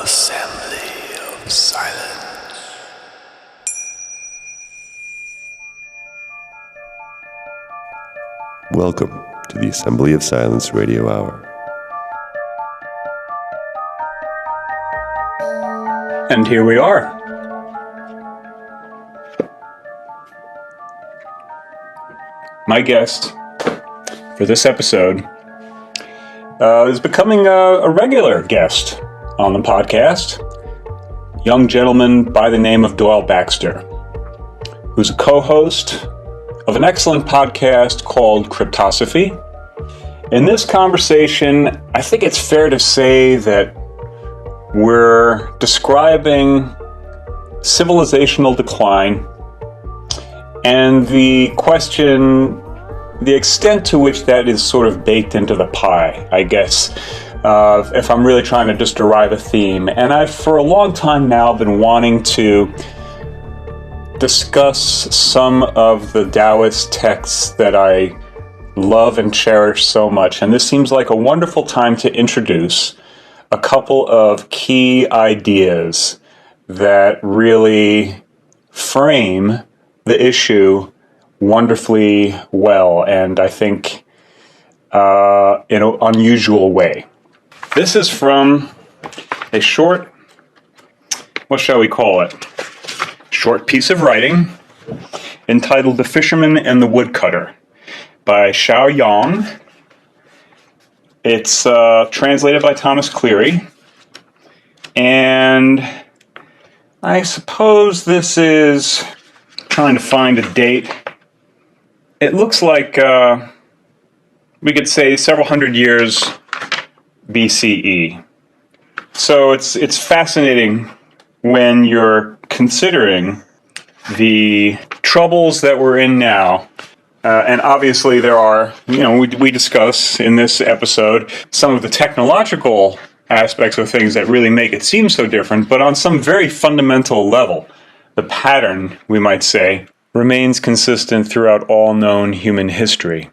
Assembly of Silence. Welcome to the Assembly of Silence Radio Hour. And here we are. My guest for this episode is becoming a regular guest on the podcast. Young gentleman by the name of Doyle Baxter, who's a co-host of an excellent podcast called Cryptosophy. In this conversation, I think it's fair to say that we're describing civilizational decline and the question, the extent to which that is sort of baked into the pie, I guess, if I'm really trying to just derive a theme. And I've, for a long time now, been wanting to discuss some of the Taoist texts that I love and cherish so much. And this seems like a wonderful time to introduce a couple of key ideas that really frame the issue wonderfully well, and I think in an unusual way. This is from a short, what shall we call it? Short piece of writing entitled The Fisherman and the Woodcutter by Xiao Yang. It's translated by Thomas Cleary, and I suppose this is trying to find a date. It looks like we could say several hundred years BCE. So it's fascinating when you're considering the troubles that we're in now. And obviously there are, we discuss in this episode some of the technological aspects of things that really make it seem so different, but on some very fundamental level, the pattern, we might say, remains consistent throughout all known human history.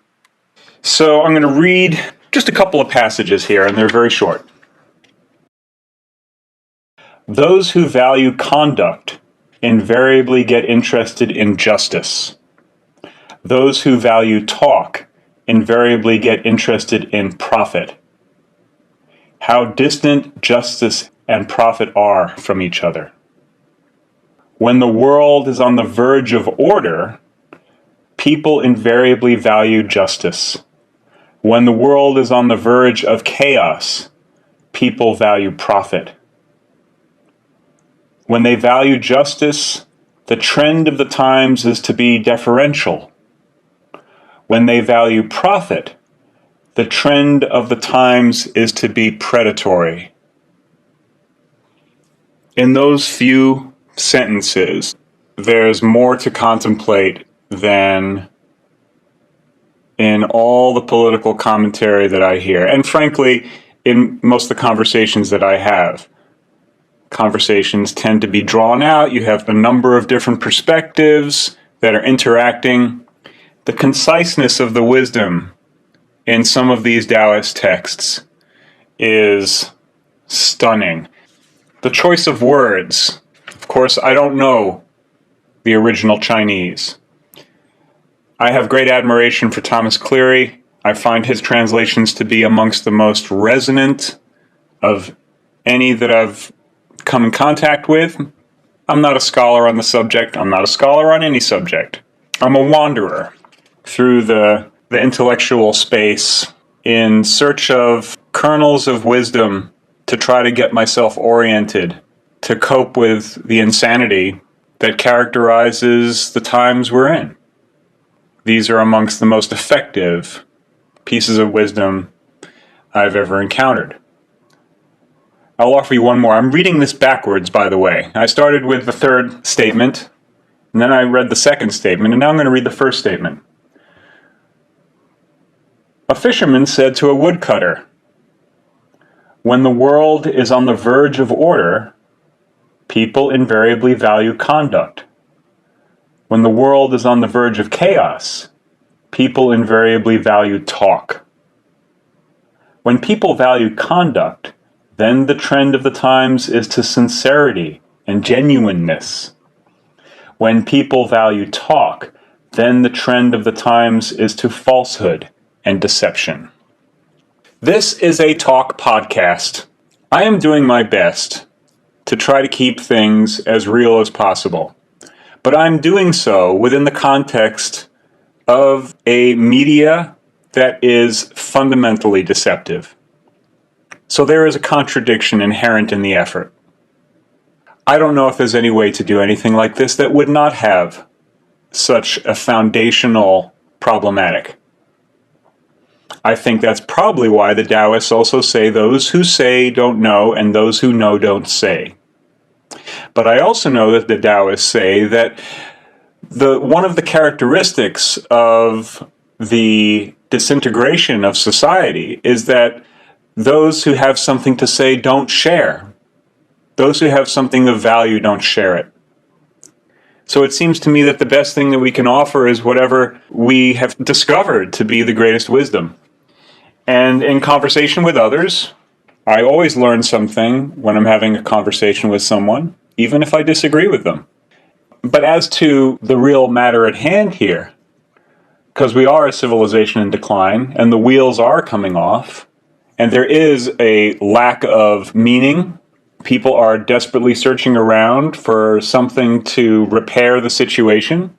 So I'm going to read just a couple of passages here, and they're very short. Those who value conduct invariably get interested in justice. Those who value talk invariably get interested in profit. How distant justice and profit are from each other. When the world is on the verge of order, people invariably value justice. When the world is on the verge of chaos, people value profit. When they value justice, the trend of the times is to be deferential. When they value profit, the trend of the times is to be predatory. In those few sentences, there's more to contemplate than in all the political commentary that I hear. And frankly, in most of the conversations that I have, conversations tend to be drawn out. You have a number of different perspectives that are interacting. The conciseness of the wisdom in some of these Taoist texts is stunning. The choice of words, of course, I don't know the original Chinese. I have great admiration for Thomas Cleary. I find his translations to be amongst the most resonant of any that I've come in contact with. I'm not a scholar on the subject. I'm not a scholar on any subject. I'm a wanderer through the intellectual space in search of kernels of wisdom to try to get myself oriented to cope with the insanity that characterizes the times we're in. These are amongst the most effective pieces of wisdom I've ever encountered. I'll offer you one more. I'm reading this backwards, by the way. I started with the third statement, and then I read the second statement, and now I'm going to read the first statement. A fisherman said to a woodcutter, "When the world is on the verge of order, people invariably value conduct. When the world is on the verge of chaos, people invariably value talk. When people value conduct, then the trend of the times is to sincerity and genuineness. When people value talk, then the trend of the times is to falsehood and deception. This is a talk podcast. I am doing my best to try to keep things as real as possible, but I'm doing so within the context of a media that is fundamentally deceptive. So there is a contradiction inherent in the effort. I don't know if there's any way to do anything like this that would not have such a foundational problematic. I think that's probably why the Taoists also say those who say don't know and those who know don't say. But I also know that the Taoists say that one of the characteristics of the disintegration of society is that those who have something to say don't share. Those who have something of value don't share it. So it seems to me that the best thing that we can offer is whatever we have discovered to be the greatest wisdom. And in conversation with others, I always learn something when I'm having a conversation with someone, even if I disagree with them. But as to the real matter at hand here, because we are a civilization in decline, and the wheels are coming off, and there is a lack of meaning. People are desperately searching around for something to repair the situation.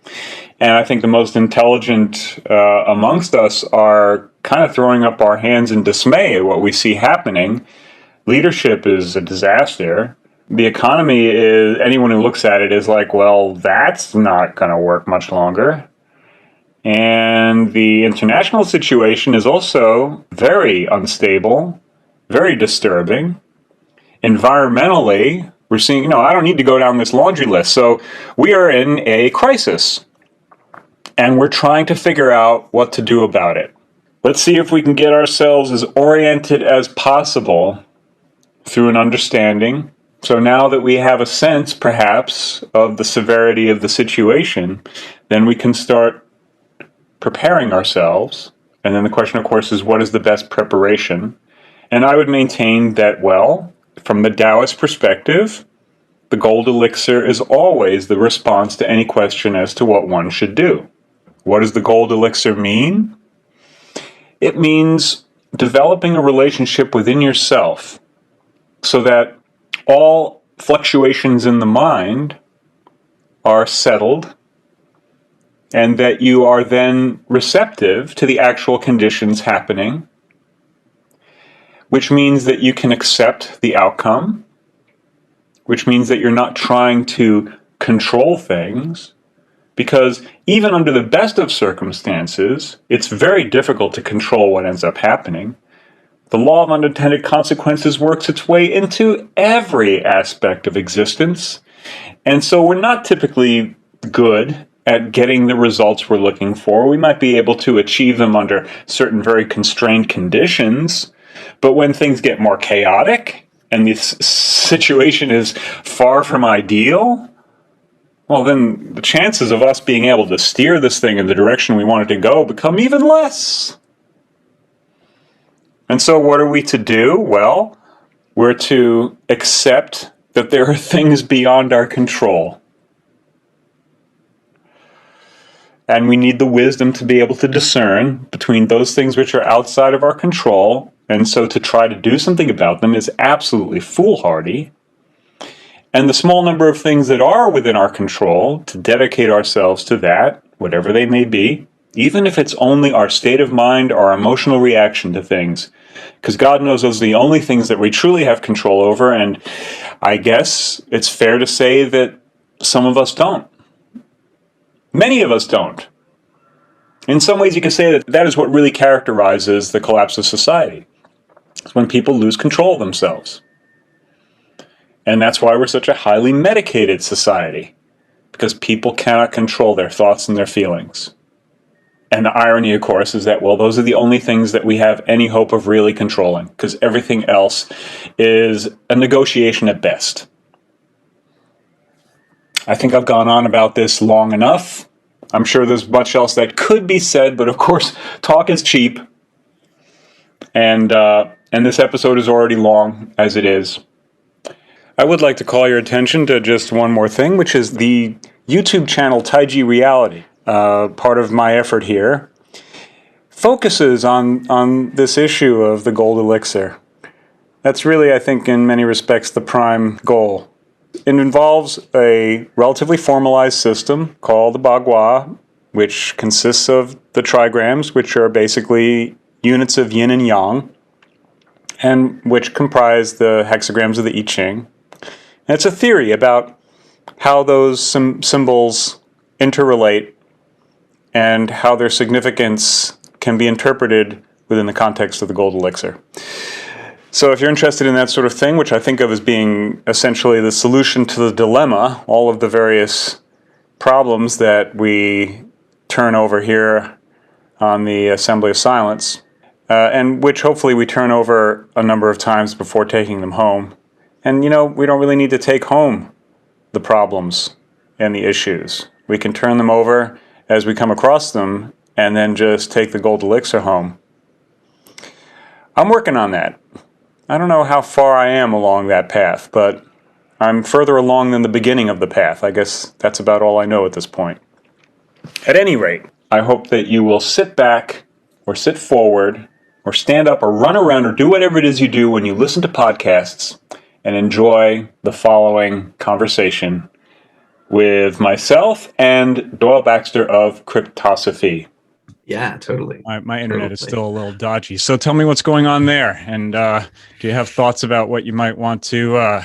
And I think the most intelligent amongst us are kind of throwing up our hands in dismay at what we see happening. Leadership is a disaster. The economy is, anyone who looks at it is like, well, that's not going to work much longer. And the international situation is also very unstable, very disturbing. Environmentally, we're seeing, I don't need to go down this laundry list. So we are in a crisis, and we're trying to figure out what to do about it. Let's see if we can get ourselves as oriented as possible through an understanding. So now that we have a sense, perhaps, of the severity of the situation, then we can start preparing ourselves. And then the question, of course, is what is the best preparation? And I would maintain that, well, from the Taoist perspective, the gold elixir is always the response to any question as to what one should do. What does the gold elixir mean? It means developing a relationship within yourself so that all fluctuations in the mind are settled and that you are then receptive to the actual conditions happening, which means that you can accept the outcome, which means that you're not trying to control things, because even under the best of circumstances, it's very difficult to control what ends up happening. The law of unintended consequences works its way into every aspect of existence, and so we're not typically good at getting the results we're looking for. We might be able to achieve them under certain very constrained conditions, but when things get more chaotic and the situation is far from ideal, well, then the chances of us being able to steer this thing in the direction we want it to go become even less. And so what are we to do? Well, we're to accept that there are things beyond our control. And we need the wisdom to be able to discern between those things which are outside of our control. And so to try to do something about them is absolutely foolhardy. And the small number of things that are within our control, to dedicate ourselves to that, whatever they may be, even if it's only our state of mind, our emotional reaction to things. Because God knows those are the only things that we truly have control over. And I guess it's fair to say that some of us don't. Many of us don't. In some ways, you can say that that is what really characterizes the collapse of society. It's when people lose control of themselves. And that's why we're such a highly medicated society, because people cannot control their thoughts and their feelings. And the irony, of course, is that, well, those are the only things that we have any hope of really controlling, because everything else is a negotiation at best. I think I've gone on about this long enough. I'm sure there's much else that could be said, but of course, talk is cheap. And and this episode is already long as it is. I would like to call your attention to just one more thing, which is the YouTube channel TAIJIREALITY. Part of my effort here focuses on this issue of the gold elixir. That's really, I think, in many respects, the prime goal. It involves a relatively formalized system called the Bagua, which consists of the trigrams, which are basically units of yin and yang, and which comprise the hexagrams of the I Ching. And it's a theory about how those symbols interrelate and how their significance can be interpreted within the context of the gold elixir. So if you're interested in that sort of thing, which I think of as being essentially the solution to the dilemma, all of the various problems that we turn over here on the Assembly of Silence, and which hopefully we turn over a number of times before taking them home. And, we don't really need to take home the problems and the issues. We can turn them over as we come across them and then just take the gold elixir home. I'm working on that. I don't know how far I am along that path, but I'm further along than the beginning of the path. I guess that's about all I know at this point. At any rate, I hope that you will sit back or sit forward or stand up or run around or do whatever it is you do when you listen to podcasts and enjoy the following conversation with myself and Doyle Baxter of Cryptosophy. Yeah, totally. My internet is still a little dodgy. So tell me what's going on there. And do you have thoughts about what you might want to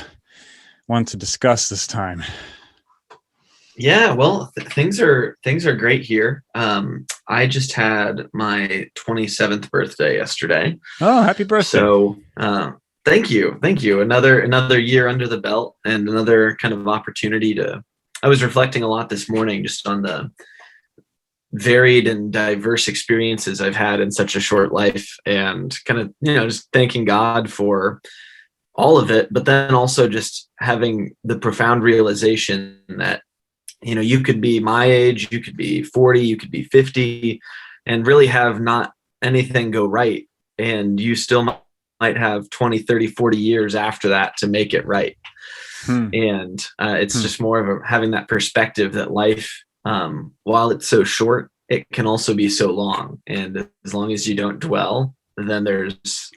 discuss this time? Yeah, well, things are great here. I just had my 27th birthday yesterday. Oh, happy birthday. So thank you. Another year under the belt and another kind of opportunity I was reflecting a lot this morning just on the varied and diverse experiences I've had in such a short life, and kind of, just thanking God for all of it, but then also just having the profound realization that, you could be my age, you could be 40, you could be 50, and really have not anything go right. And you still might have 20, 30, 40 years after that to make it right. And it's just more of having that perspective that life, while it's so short, it can also be so long. And as long as you don't dwell, then there's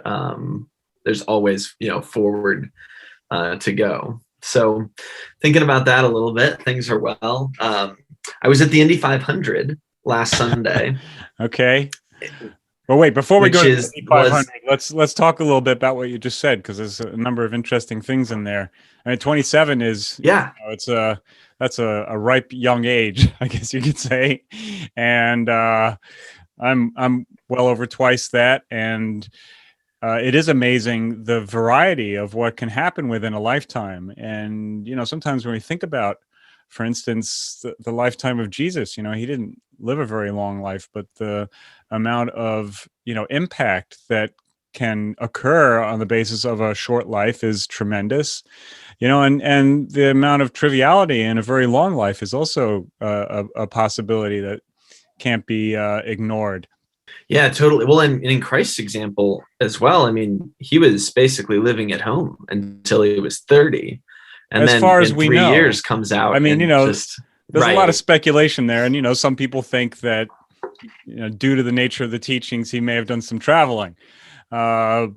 always, forward to go. So thinking about that a little bit, things are well. I was at the Indy 500 last Sunday. Okay. Well, wait, before we go to the Indy 500, let's talk a little bit about what you just said, because there's a number of interesting things in there. I mean, 27 is, that's a ripe young age, I guess you could say. And I'm well over twice that. And it is amazing the variety of what can happen within a lifetime. And, sometimes when we think about, for instance, the lifetime of Jesus, he didn't live a very long life, but the amount of, impact that can occur on the basis of a short life is tremendous, and the amount of triviality in a very long life is also a possibility that can't be ignored. Yeah, totally. Well, and in Christ's example as well, I mean, he was basically living at home until he was 30. And as then far as in we 3 know, years comes out. I mean, there's right. a lot of speculation there. And, some people think that, due to the nature of the teachings, he may have done some traveling. But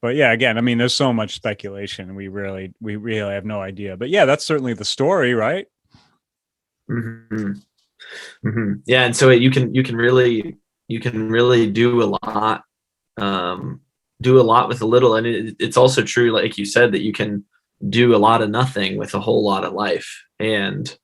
yeah, again, I mean, there's so much speculation. We really have no idea. But yeah, that's certainly the story, right? Mm-hmm. Mm-hmm. Yeah, and so you can really do a lot, with a little. And it's also true, like you said, that you can do a lot of nothing with a whole lot of life. And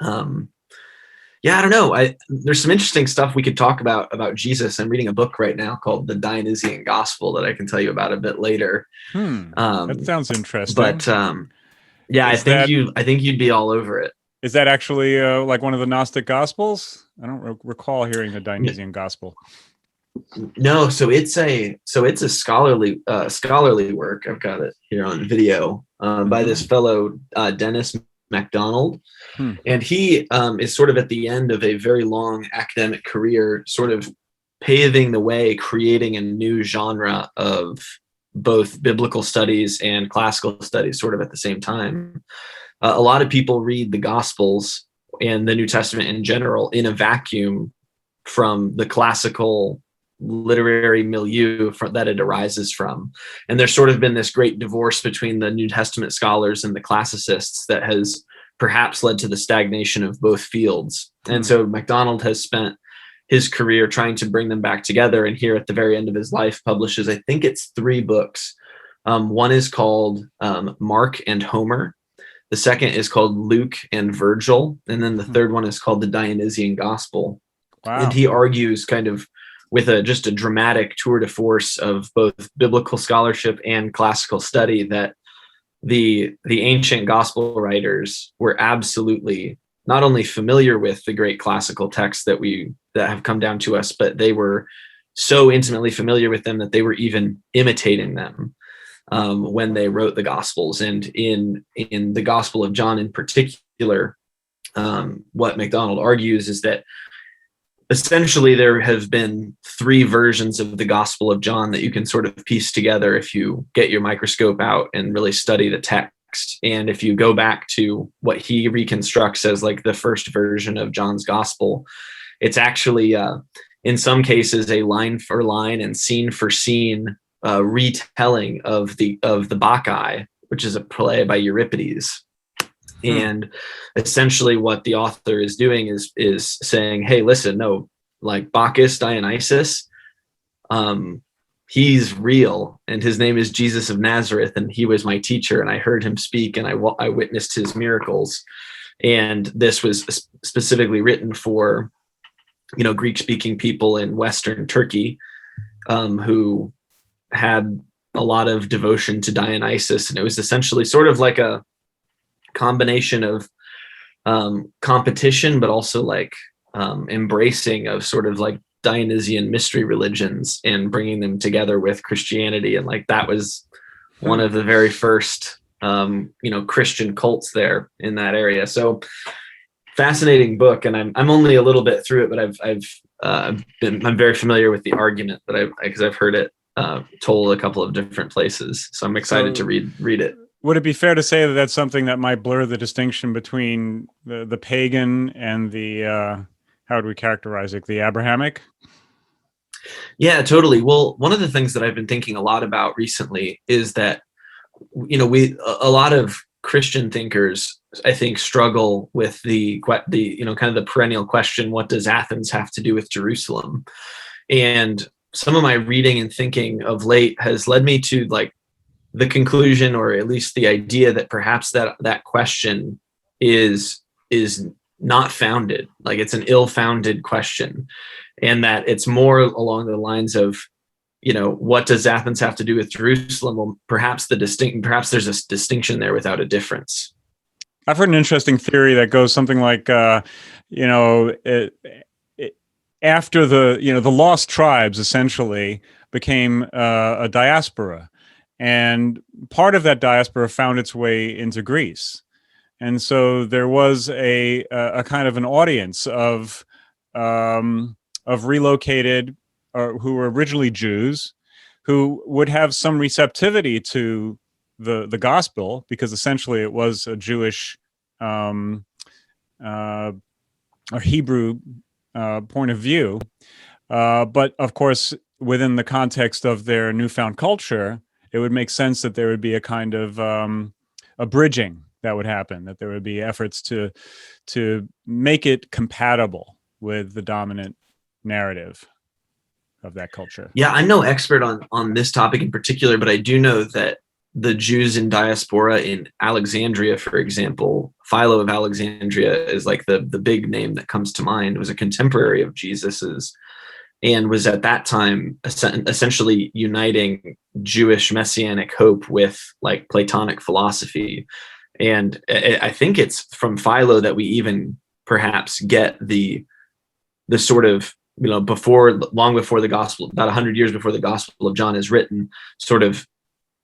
I don't know. There's some interesting stuff we could talk about Jesus. I'm reading a book right now called The Dynasian Gospel that I can tell you about a bit later. That sounds interesting. But I think you'd be all over it. Is that actually like one of the Gnostic Gospels? I don't recall hearing the Dynasian Gospel. No, so it's a scholarly work. I've got it here on video by this fellow Dennis MacDonald, and he is sort of at the end of a very long academic career, sort of paving the way, creating a new genre of both biblical studies and classical studies sort of at the same time. A lot of people read the Gospels and the New Testament in general in a vacuum from the classical literary milieu that it arises from. And there's sort of been this great divorce between the New Testament scholars and the classicists that has perhaps led to the stagnation of both fields. And so MacDonald has spent his career trying to bring them back together, and here at the very end of his life publishes, I think it's 3 books. One is called Mark and Homer. The second is called Luke and Virgil. And then the third one is called the Dynasian Gospel. Wow. And he argues kind of with just a dramatic tour de force of both biblical scholarship and classical study that the ancient gospel writers were absolutely not only familiar with the great classical texts that have come down to us, but they were so intimately familiar with them that they were even imitating them when they wrote the Gospels. And in the Gospel of John in particular, what MacDonald argues is that essentially there have been 3 versions of the Gospel of John that you can sort of piece together if you get your microscope out and really study the text. And if you go back to what he reconstructs as like the first version of John's Gospel, it's actually in some cases a line for line and scene for scene retelling of the Bacchae, which is a play by Euripides. And essentially what the author is doing is saying, hey, listen, no, like Bacchus, Dionysus, he's real, and his name is Jesus of Nazareth, and he was my teacher, and I heard him speak, and I witnessed his miracles. And this was specifically written for, Greek-speaking people in Western Turkey who had a lot of devotion to Dionysus, and it was essentially sort of like a combination of competition, but also like embracing of sort of like Dionysian mystery religions and bringing them together with Christianity. And like that was one of the very first Christian cults there in that area. So fascinating book, and I'm only a little bit through it, but I'm very familiar with the argument, because I've heard it told a couple of different places. So I'm excited to read it. Would it be fair to say that that's something that might blur the distinction between the pagan and the how would we characterize it, the Abrahamic? Yeah, totally. Well, one of the things that I've been thinking a lot about recently is that a lot of Christian thinkers, I think, struggle with the kind of the perennial question, what does Athens have to do with Jerusalem? And some of my reading and thinking of late has led me to like the conclusion, or at least the idea, that perhaps that question is not founded. Like it's an ill-founded question, and that it's more along the lines of, what does Athens have to do with Jerusalem? Well, perhaps there's a distinction there without a difference. I've heard an interesting theory that goes something like, after the lost tribes essentially became a diaspora, and part of that diaspora found its way into Greece. And so there was a kind of an audience of relocated who were originally Jews, who would have some receptivity to the gospel, because essentially it was a Jewish or Hebrew point of view. But of course, within the context of their newfound culture, it would make sense that there would be a kind of a bridging that would happen, that there would be efforts to make it compatible with the dominant narrative of that culture. Yeah, I'm no expert on this topic in particular, but I do know that the Jews in diaspora in Alexandria, for example, Philo of Alexandria is like the big name that comes to mind, was a contemporary of Jesus's, and was at that time essentially uniting Jewish messianic hope with like Platonic philosophy. And I think it's from Philo that we even perhaps get the sort of, long before the gospel, about 100 years before the Gospel of John is written, sort of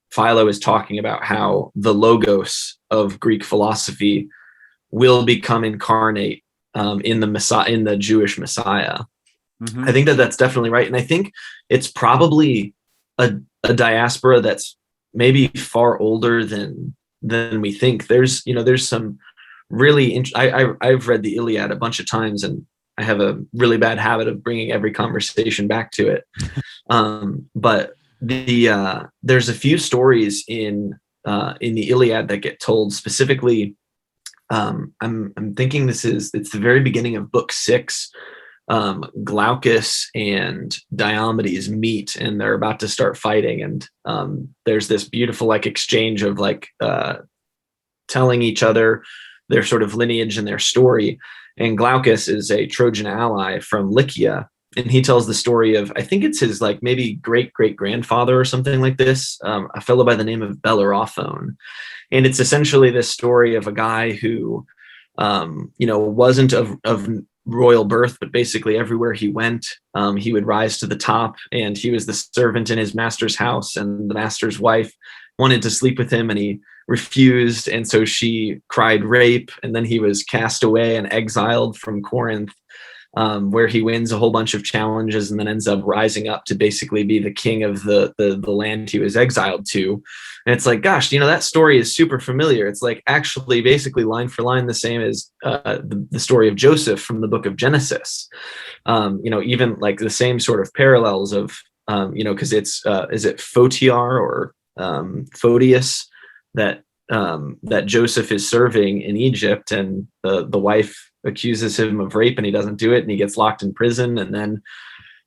Philo is talking about how the logos of Greek philosophy will become incarnate in the Jewish Messiah. Mm-hmm. I think that that's definitely right. And I think it's probably a diaspora that's maybe far older than we think. There's some really, I've read the Iliad a bunch of times, and I have a really bad habit of bringing every conversation back to it. But there's a few stories in the Iliad that get told specifically. I'm thinking it's the very beginning of book 6. Glaucus and Diomedes meet, and they're about to start fighting, and there's this beautiful exchange of telling each other their sort of lineage and their story. And Glaucus is a Trojan ally from Lycia, and he tells the story of, I think it's his maybe great grandfather or something like this, a fellow by the name of Bellerophon. And it's essentially this story of a guy who wasn't of royal birth, but basically everywhere he went, he would rise to the top, and he was the servant in his master's house, and the master's wife wanted to sleep with him, and he refused, and so she cried rape, and then he was cast away and exiled from Corinth, where he wins a whole bunch of challenges and then ends up rising up to basically be the king of the land he was exiled to. And it's gosh, that story is super familiar. It's actually basically line for line the same as the story of Joseph from the book of Genesis. Even the same sort of parallels of, because it's, is it Photiar or Photius that Joseph is serving in Egypt, and the wife accuses him of rape, and he doesn't do it, and he gets locked in prison, and then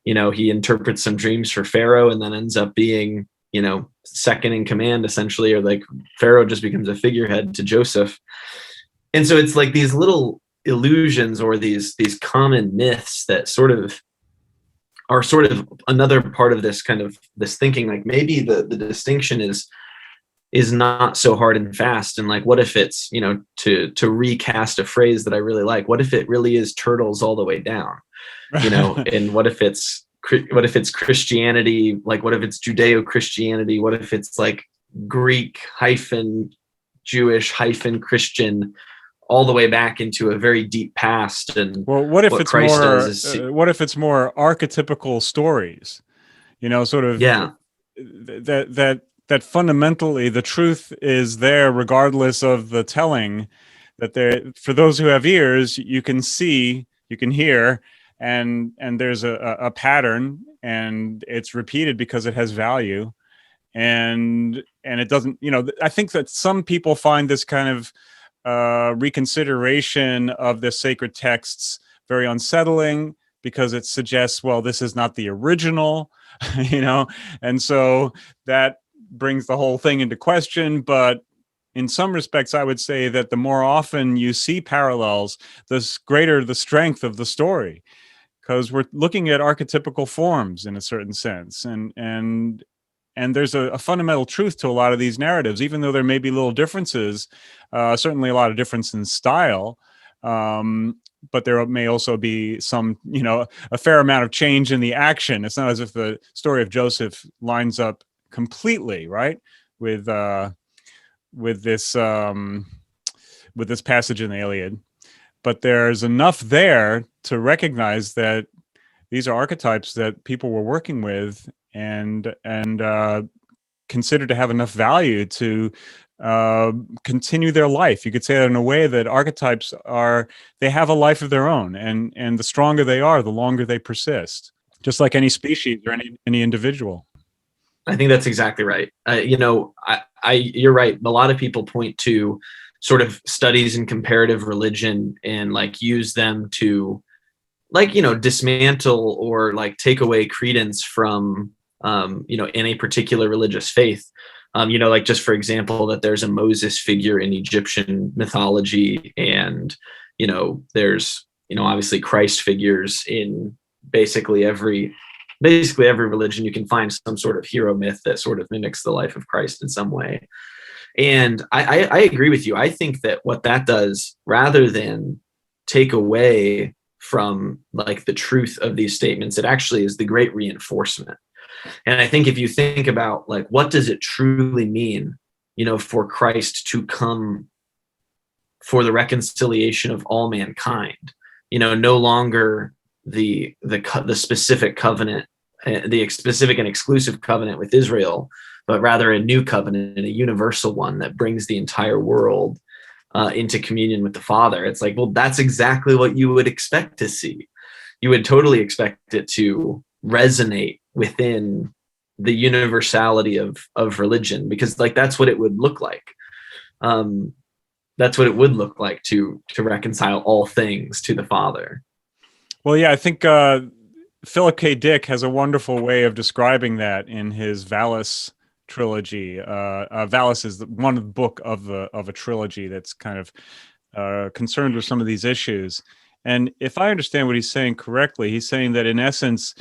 he interprets some dreams for Pharaoh, and then ends up being second in command essentially, or Pharaoh just becomes a figurehead to Joseph. And so it's these little illusions or these common myths that are another part of this kind of this thinking, maybe the distinction is not so hard and fast. And what if it's, to recast a phrase that I really like, what if it really is turtles all the way down, and what if it's Christianity, what if it's Judeo-Christianity, what if it's Greek - Jewish - Christian, all the way back into a very deep past. And what if it's what if it's more archetypical stories, sort of, yeah, that fundamentally the truth is there regardless of the telling, that for those who have ears, you can see, you can hear, and there's a pattern, and it's repeated because it has value, and it doesn't, I think that some people find this kind of reconsideration of the sacred texts very unsettling, because it suggests, well, this is not the original, and so that brings the whole thing into question. But in some respects, I would say that the more often you see parallels, the greater the strength of the story, because we're looking at archetypical forms in a certain sense, and there's a fundamental truth to a lot of these narratives, even though there may be little differences, certainly a lot of difference in style, but there may also be some, a fair amount of change in the action. It's not as if the story of Joseph lines up completely right with this passage in the Iliad, but there's enough there to recognize that these are archetypes that people were working with and considered to have enough value to continue their life. You could say that in a way that archetypes they have a life of their own, and the stronger they are, the longer they persist, just like any species or any individual. I think that's exactly right. You're right. A lot of people point to sort of studies in comparative religion and use them to dismantle or take away credence from any particular religious faith. Just for example, that there's a Moses figure in Egyptian mythology, and there's obviously Christ figures in basically every religion. You can find some sort of hero myth that sort of mimics the life of Christ in some way. And I agree with you. I think that what that does, rather than take away from the truth of these statements, it actually is the great reinforcement. And I think if you think about what does it truly mean, for Christ to come for the reconciliation of all mankind, no longer the specific covenant, the specific and exclusive covenant with Israel, but rather a new covenant and a universal one that brings the entire world into communion with the Father. It's like, well, that's exactly what you would expect to see. You would totally expect it to resonate within the universality of religion, because like that's what it would look like. That's what it would look like to reconcile all things to the Father. Well, yeah, I think Philip K. Dick has a wonderful way of describing that in his Valis trilogy. Valis is one book of a trilogy that's kind of concerned with some of these issues. And if I understand what he's saying correctly, he's saying that in essence,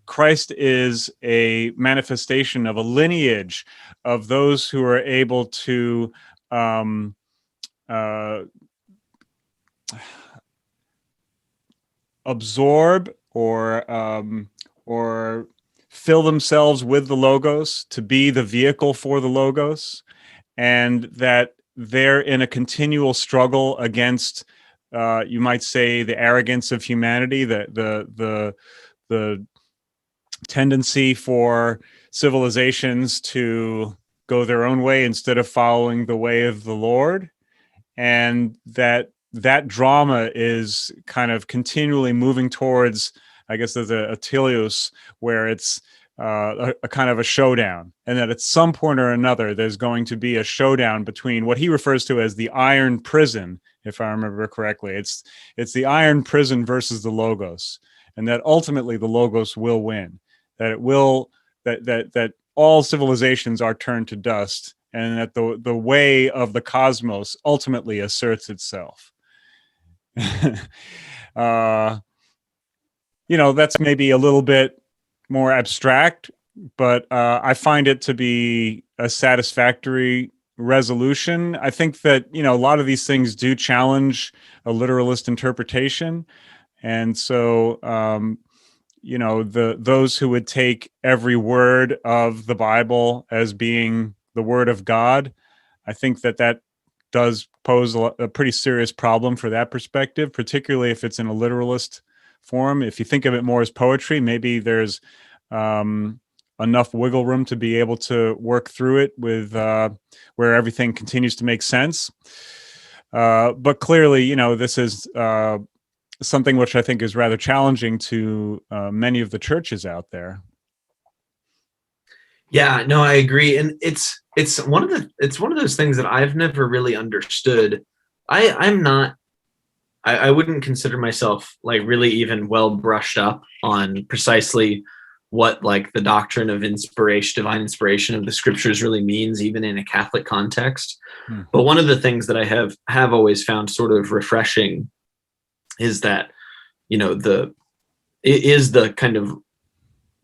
Christ is a manifestation of a lineage of those who are able to absorb or fill themselves with the Logos, to be the vehicle for the Logos, and that they're in a continual struggle against, you might say, the arrogance of humanity, the tendency for civilizations to go their own way instead of following the way of the Lord, and that drama is kind of continually moving towards, I guess, there's a teleos, where it's a kind of a showdown, and that at some point or another there's going to be a showdown between what he refers to as the iron prison, if I remember correctly. It's the iron prison versus the Logos, and that ultimately the Logos will win, that it will, that all civilizations are turned to dust, and that the way of the cosmos ultimately asserts itself. That's maybe a little bit more abstract, but I find it to be a satisfactory resolution. I think that, a lot of these things do challenge a literalist interpretation. And so, those who would take every word of the Bible as being the word of God, I think that does pose a pretty serious problem for that perspective, particularly if it's in a literalist form. If you think of it more as poetry, maybe there's enough wiggle room to be able to work through it with where everything continues to make sense. But clearly, this is something which I think is rather challenging to many of the churches out there. Yeah, no, I agree, and it's one of those things that I've never really understood. I wouldn't consider myself like really even well brushed up on precisely what like the doctrine of inspiration, divine inspiration of the scriptures really means, even in a Catholic context. But one of the things that I have always found sort of refreshing is that, it is the kind of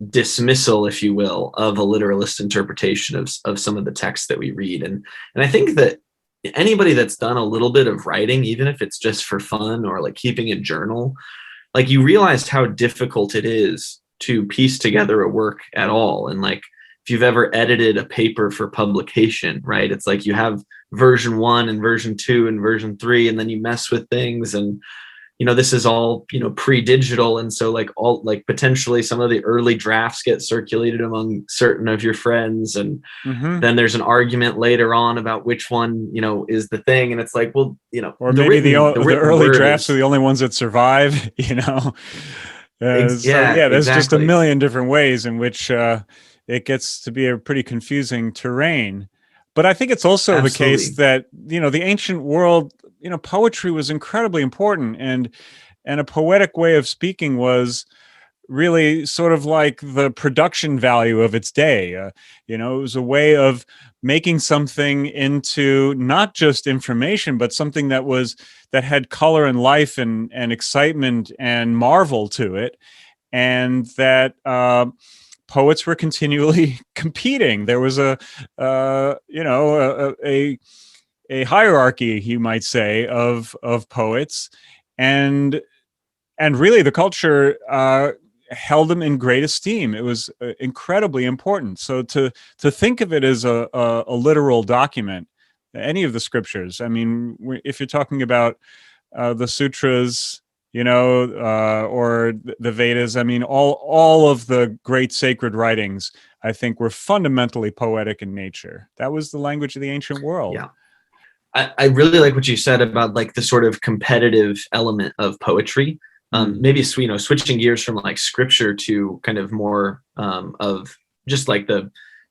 dismissal, if you will, of a literalist interpretation of some of the texts that we read. And I think that anybody that's done a little bit of writing, even if it's just for fun or like keeping a journal, like you realize how difficult it is to piece together a work at all. And like, if you've ever edited a paper for publication, right? It's like you have version 1 and version 2 and version 3, and then you mess with things, and this is all, pre-digital. And so like all, like potentially some of the early drafts get circulated among certain of your friends. And then there's an argument later on about which one, is the thing. And it's like, well, or maybe the early drafts are the only ones that survive, there's exactly. Just a million different ways in which it gets to be a pretty confusing terrain. But I think it's also the case that, the ancient world, poetry was incredibly important, and a poetic way of speaking was really sort of like the production value of its day. It was a way of making something into not just information, but something that had color and life and excitement and marvel to it, and that poets were continually competing. There was a hierarchy, you might say, of poets, and really the culture held them in great esteem. It was incredibly important. So to think of it as a literal document, any of the scriptures, I mean, if you're talking about the sutras, or the Vedas. I mean, all of the great sacred writings, I think, were fundamentally poetic in nature. That was the language of the ancient world. Yeah. I really like what you said about like the sort of competitive element of poetry. Maybe, switching gears from like scripture to kind of more of just like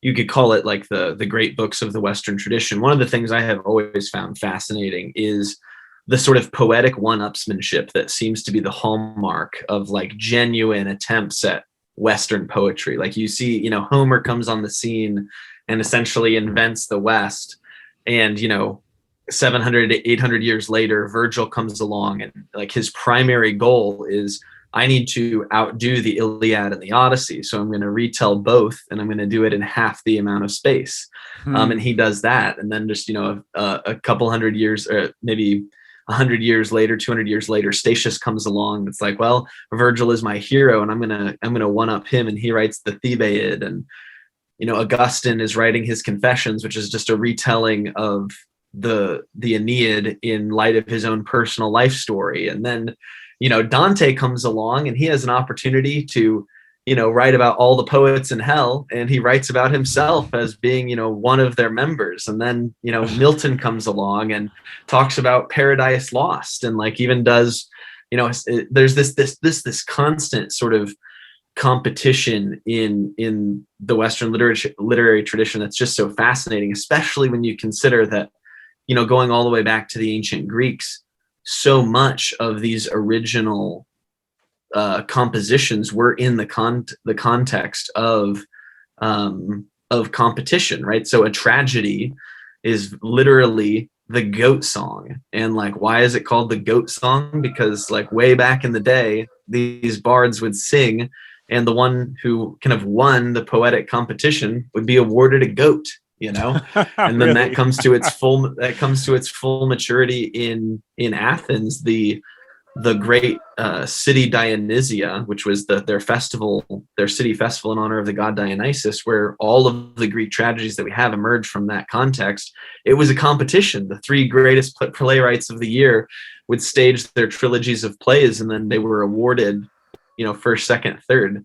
you could call it like the great books of the Western tradition. One of the things I have always found fascinating is the sort of poetic one-upsmanship that seems to be the hallmark of like genuine attempts at Western poetry. Like you see, Homer comes on the scene and essentially invents the West, and 700 to 800 years later, Virgil comes along, and like his primary goal is, I need to outdo the Iliad and the Odyssey, so I'm going to retell both, and I'm going to do it in half the amount of space. And he does that, and then just a couple hundred years, or maybe 100 years later, 200 years later, Statius comes along. It's like, well, Virgil is my hero, and I'm gonna one up him, and he writes the Thebaid, and Augustine is writing his Confessions, which is just a retelling of the Aeneid in light of his own personal life story. And then Dante comes along, and he has an opportunity to write about all the poets in hell, and he writes about himself as being one of their members. And then Milton comes along and talks about Paradise Lost, and like even does there's this constant sort of competition in the Western literary tradition that's just so fascinating, especially when you consider that going all the way back to the ancient Greeks, so much of these original compositions were in the context of competition, right? So a tragedy is literally the goat song. And like, why is it called the goat song? Because like way back in the day, these bards would sing, and the one who kind of won the poetic competition would be awarded a goat, and then Really? that comes to its full maturity in Athens. The great city Dionysia, which was their city festival in honor of the god Dionysus, where all of the Greek tragedies that we have emerged from that context. It was a competition. The three greatest playwrights of the year would stage their trilogies of plays, and then they were awarded, first, second, third.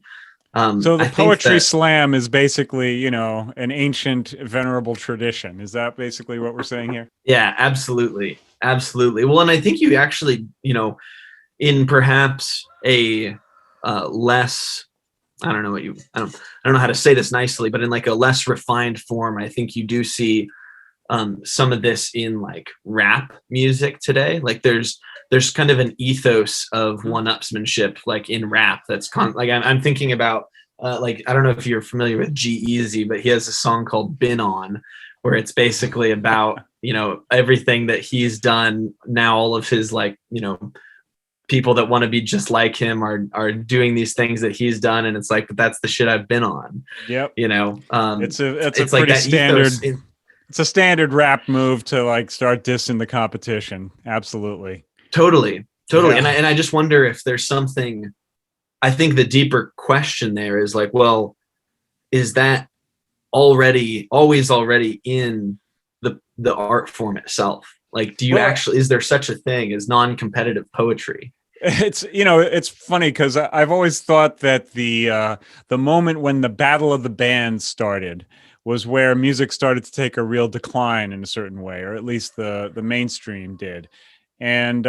So the poetry slam is basically, an ancient, venerable tradition. Is that basically what we're saying here? Yeah, absolutely. Absolutely. Well, and I think you actually, in perhaps a less, I don't know how to say this nicely, but in like a less refined form, I think you do see some of this in like rap music today. Like there's kind of an ethos of one-upsmanship, like in rap. That's I'm thinking about like, I don't know if you're familiar with G-Eazy, but he has a song called "Been On," where it's basically about everything that he's done. Now all of his like people that want to be just like him are doing these things that he's done, and it's like, but that's the shit I've been on. Yep. It's a like pretty standard. Ethos. It's a standard rap move to like start dissing the competition. Absolutely. Totally. Yeah. And I just wonder if there's something. I think the deeper question there is like, well, is that always already in the art form itself? Like, do you actually, is there such a thing as non-competitive poetry? It's funny because I've always thought that the moment when the battle of the bands started was where music started to take a real decline in a certain way, or at least the mainstream did. And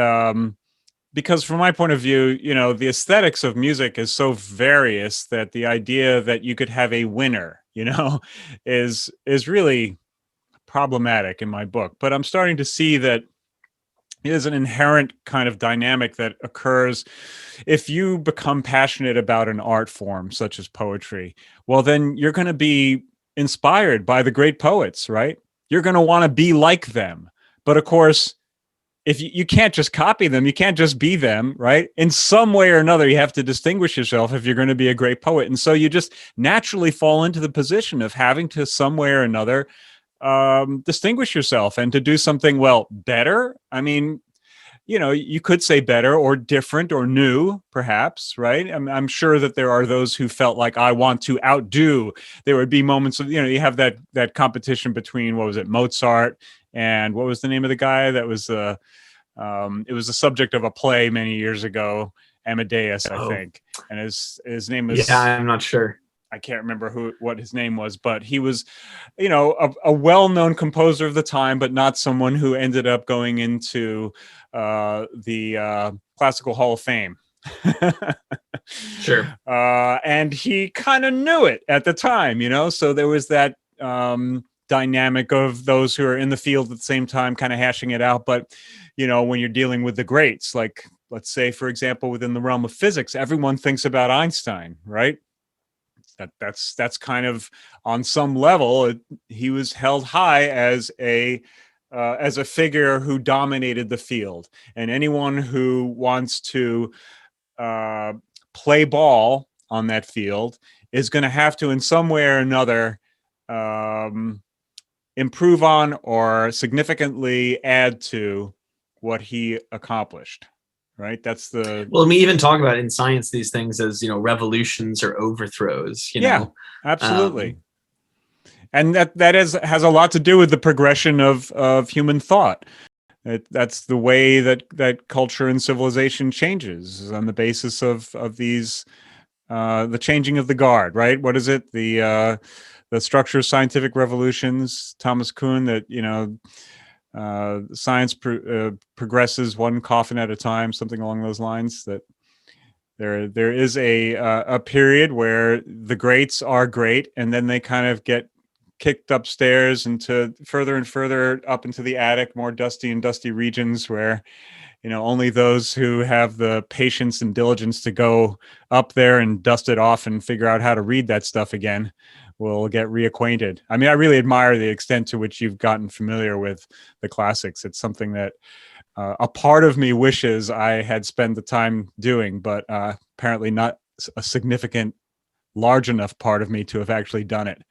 because from my point of view, the aesthetics of music is so various that the idea that you could have a winner, is really problematic in my book. But I'm starting to see that is an inherent kind of dynamic that occurs if you become passionate about an art form such as poetry. Well, then you're going to be inspired by the great poets, right? You're going to want to be like them. But of course, if you can't just copy them, you can't just be them, right? In some way or another, you have to distinguish yourself if you're going to be a great poet. And so you just naturally fall into the position of having to some way or another distinguish yourself and to do something, well, better. I mean, you could say better or different or new, perhaps, right? I'm sure that there are those who felt like, I want to outdo. There would be moments of, you have that competition between, what was it, Mozart, and what was the name of the guy that was It was the subject of a play many years ago, Amadeus, I think, and his name was. Yeah, I'm not sure. I can't remember what his name was, but he was, a well-known composer of the time, but not someone who ended up going into the Classical Hall of Fame. Sure. And he kind of knew it at the time, so there was that dynamic of those who are in the field at the same time kind of hashing it out. But, when you're dealing with the greats, like, let's say, for example, within the realm of physics, everyone thinks about Einstein, right? That's kind of, on some level, he was held high as a figure who dominated the field, and anyone who wants to play ball on that field is going to have to, in some way or another, improve on or significantly add to what he accomplished. Right. That's well, we even talk about in science these things as, revolutions or overthrows, Yeah, absolutely. And that has a lot to do with the progression of human thought. That's the way that culture and civilization changes, is on the basis of these, the changing of the guard, right? What is it? The structure of scientific revolutions, Thomas Kuhn, that, science progresses one coffin at a time, something along those lines. That there is a period where the greats are great, and then they kind of get kicked upstairs into further and further up into the attic, more dusty regions where, only those who have the patience and diligence to go up there and dust it off and figure out how to read that stuff again will get reacquainted. I mean, I really admire the extent to which you've gotten familiar with the classics. It's something that a part of me wishes I had spent the time doing, but apparently not a significant, large enough part of me to have actually done it.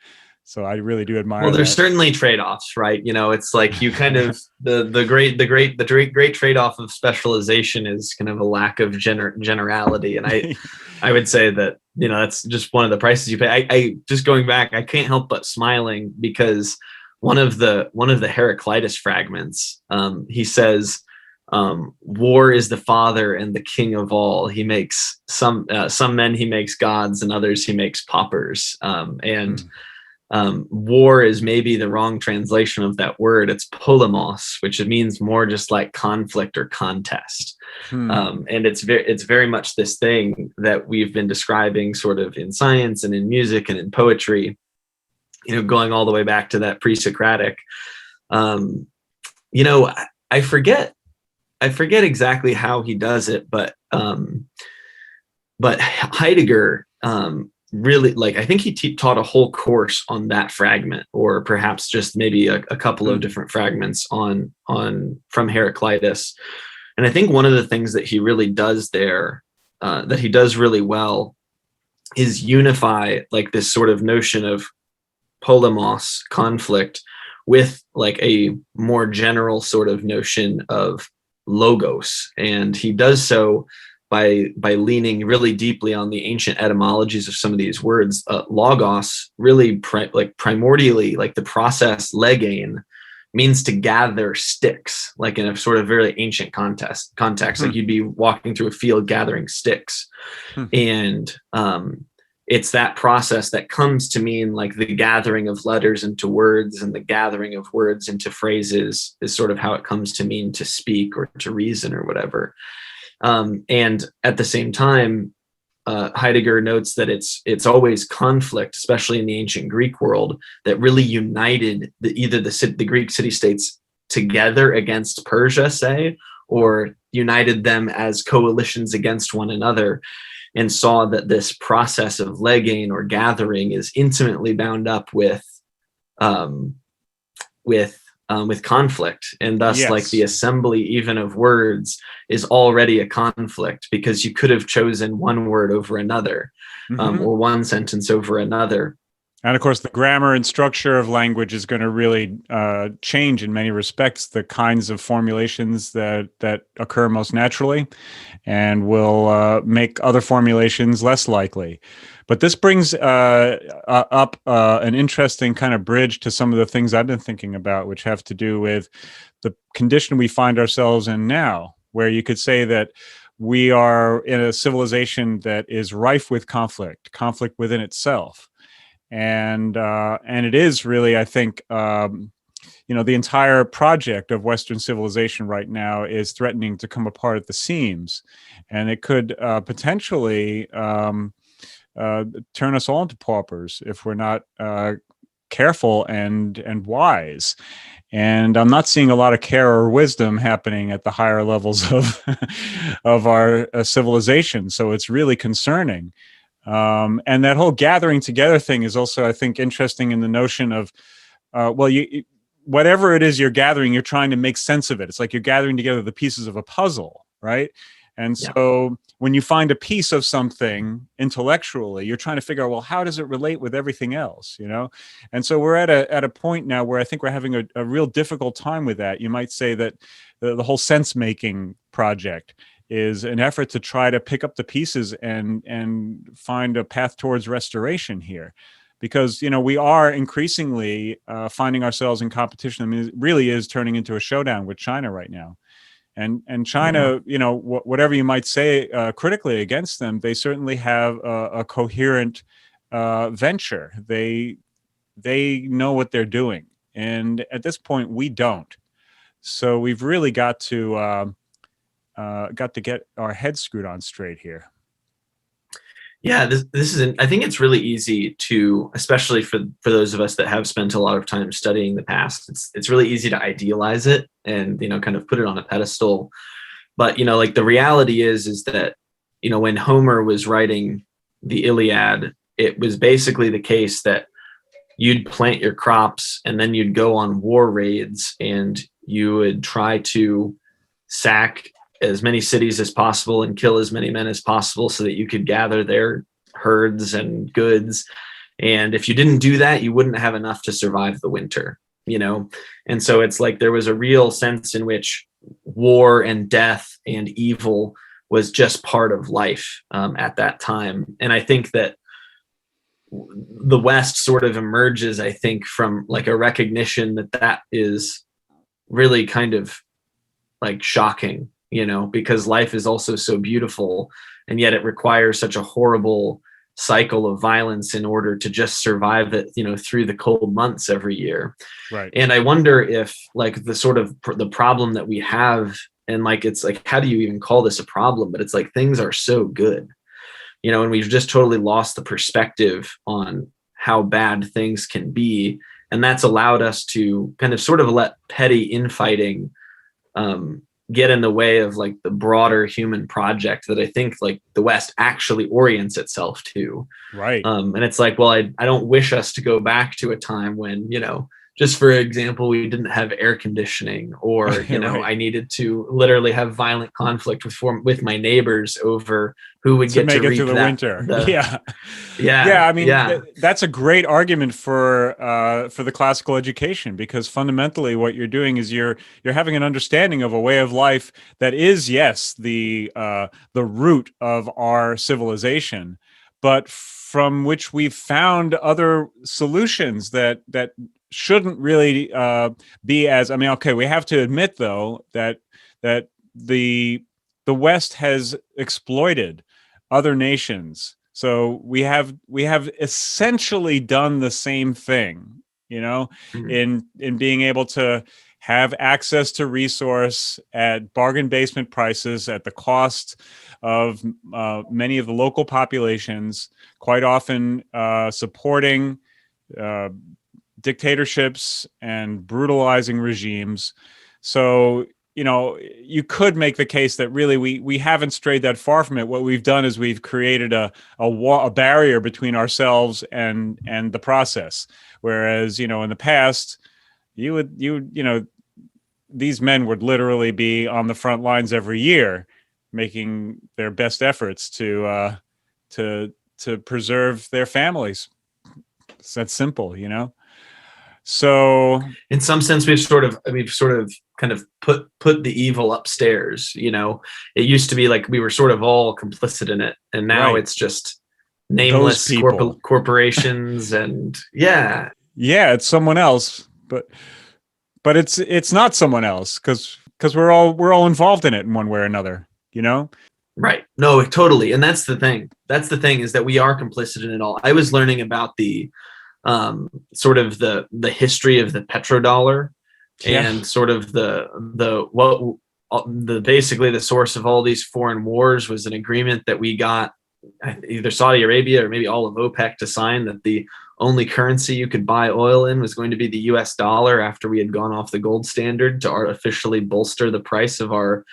So I really do admire. Well, there's certainly trade-offs, right? It's like you kind of the great trade-off of specialization is kind of a lack of generality, and I would say that that's just one of the prices you pay. I just going back, I can't help but smiling because one of the Heraclitus fragments, he says, war is the father and the king of all. He makes some men he makes gods, and others he makes paupers. War is maybe the wrong translation of that word. It's polemos, which it means more just like conflict or contest. And it's very much this thing that we've been describing sort of in science and in music and in poetry, going all the way back to that pre-Socratic. I forget exactly how he does it, but Heidegger, really, like, I think he taught a whole course on that fragment, or perhaps just maybe a couple of different fragments from Heraclitus. And I think one of the things that he really does there, that he does really well, is unify like this sort of notion of polemos, conflict, with like a more general sort of notion of logos. And he does so by leaning really deeply on the ancient etymologies of some of these words. Logos, really primordially, like the process legein, means to gather sticks, like in a sort of very ancient context. Like you'd be walking through a field gathering sticks. And it's that process that comes to mean like the gathering of letters into words, and the gathering of words into phrases is sort of how it comes to mean to speak or to reason or whatever. And at the same time, Heidegger notes that it's always conflict, especially in the ancient Greek world, that really united the Greek city-states together against Persia, say, or united them as coalitions against one another, and saw that this process of legein or gathering is intimately bound up with conflict, and thus like the assembly even of words is already a conflict, because you could have chosen one word over another, or one sentence over another. And of course, the grammar and structure of language is going to really change in many respects the kinds of formulations that occur most naturally, and will make other formulations less likely. But this brings up an interesting kind of bridge to some of the things I've been thinking about, which have to do with the condition we find ourselves in now, where you could say that we are in a civilization that is rife with conflict within itself. And it is really, I think, the entire project of Western civilization right now is threatening to come apart at the seams, and it could potentially turn us all into paupers if we're not careful and wise. And I'm not seeing a lot of care or wisdom happening at the higher levels of of our civilization. So it's really concerning. And that whole gathering together thing is also, I think, interesting in the notion of, whatever it is you're gathering, you're trying to make sense of it. It's like you're gathering together the pieces of a puzzle, right? And so when you find a piece of something intellectually, you're trying to figure out, well, how does it relate with everything else, And so we're at a point now where I think we're having a real difficult time with that. You might say that the whole sense-making project is an effort to try to pick up the pieces and find a path towards restoration here. Because, we are increasingly finding ourselves in competition. I mean, it really is turning into a showdown with China right now. And China, whatever you might say critically against them, they certainly have a coherent venture. They know what they're doing. And at this point, we don't. So we've really got to get our heads screwed on straight here. Yeah, this is. I think it's really easy to, especially for those of us that have spent a lot of time studying the past. It's really easy to idealize it and kind of put it on a pedestal. But like the reality is that when Homer was writing the Iliad, it was basically the case that you'd plant your crops and then you'd go on war raids and you would try to sack as many cities as possible and kill as many men as possible so that you could gather their herds and goods. And if you didn't do that, you wouldn't have enough to survive the winter, And so it's like there was a real sense in which war and death and evil was just part of life at that time. And I think that the West sort of emerges, I think, from like a recognition that is really kind of like shocking, because life is also so beautiful, and yet it requires such a horrible cycle of violence in order to just survive it, through the cold months every year. Right. And I wonder if like the sort of the problem that we have, and like, it's like, how do you even call this a problem? But it's like, things are so good, and we've just totally lost the perspective on how bad things can be. And that's allowed us to kind of sort of let petty infighting, get in the way of like the broader human project that I think like the West actually orients itself to. Right. And it's like, well, I don't wish us to go back to a time when, just for example, we didn't have air conditioning, or, right. I needed to literally have violent conflict with my neighbors over who would get make to it through the winter. Yeah. I mean, that's a great argument for the classical education, because fundamentally what you're doing is you're having an understanding of a way of life that is, yes, the root of our civilization, but from which we've found other solutions that shouldn't really be as, I mean, okay, we have to admit though that the West has exploited other nations. So we have essentially done the same thing, mm-hmm. in being able to have access to resource at bargain basement prices at the cost of many of the local populations, quite often supporting dictatorships and brutalizing regimes. So, you could make the case that really we haven't strayed that far from it. What we've done is we've created a barrier between ourselves and the process. Whereas, in the past, these men would literally be on the front lines every year, making their best efforts to preserve their families. It's that simple, you know? So in some sense, we've sort of kind of put the evil upstairs, you know. It used to be like we were sort of all complicit in it, and now it's just nameless corporations and yeah, it's someone else, but it's not someone else because we're all involved in it in one way or another, you know. Right. No, totally. And that's the thing is that we are complicit in it all. I was learning about the sort of the history of the petrodollar and sort of the basically the source of all these foreign wars was an agreement that we got either Saudi Arabia or maybe all of OPEC to sign, that the only currency you could buy oil in was going to be the US dollar after we had gone off the gold standard to artificially bolster the price of our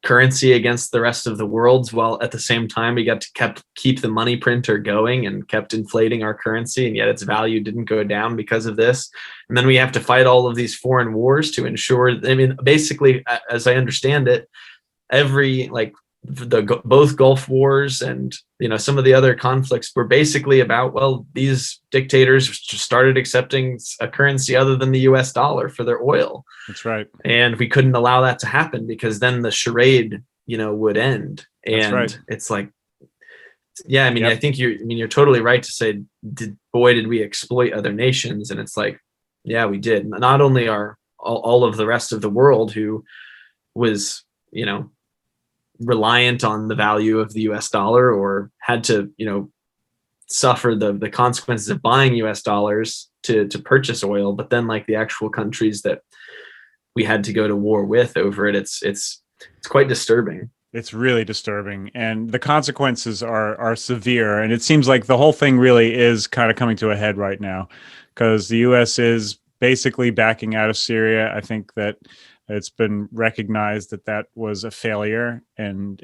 currency against the rest of the world's, while at the same time we got to keep the money printer going and kept inflating our currency, and yet its value didn't go down because of this. And then we have to fight all of these foreign wars to ensure, I mean, basically, as I understand it, every both Gulf wars and, you know, some of the other conflicts were basically about, well, these dictators just started accepting a currency other than the US dollar for their oil. That's right. And we couldn't allow that to happen because then the charade, you know, would end. And it's like, yeah, I mean, I think you're totally right to say, did we exploit other nations? And it's like, yeah, we did. Not only are all of the rest of the world who was, you know, reliant on the value of the US dollar or had to, you know, suffer the consequences of buying US dollars to purchase oil, but then like the actual countries that we had to go to war with over it, it's quite disturbing. It's really disturbing, and the consequences are severe, and it seems like the whole thing really is kind of coming to a head right now because the US is basically backing out of Syria. I think that it's been recognized that that was a failure, and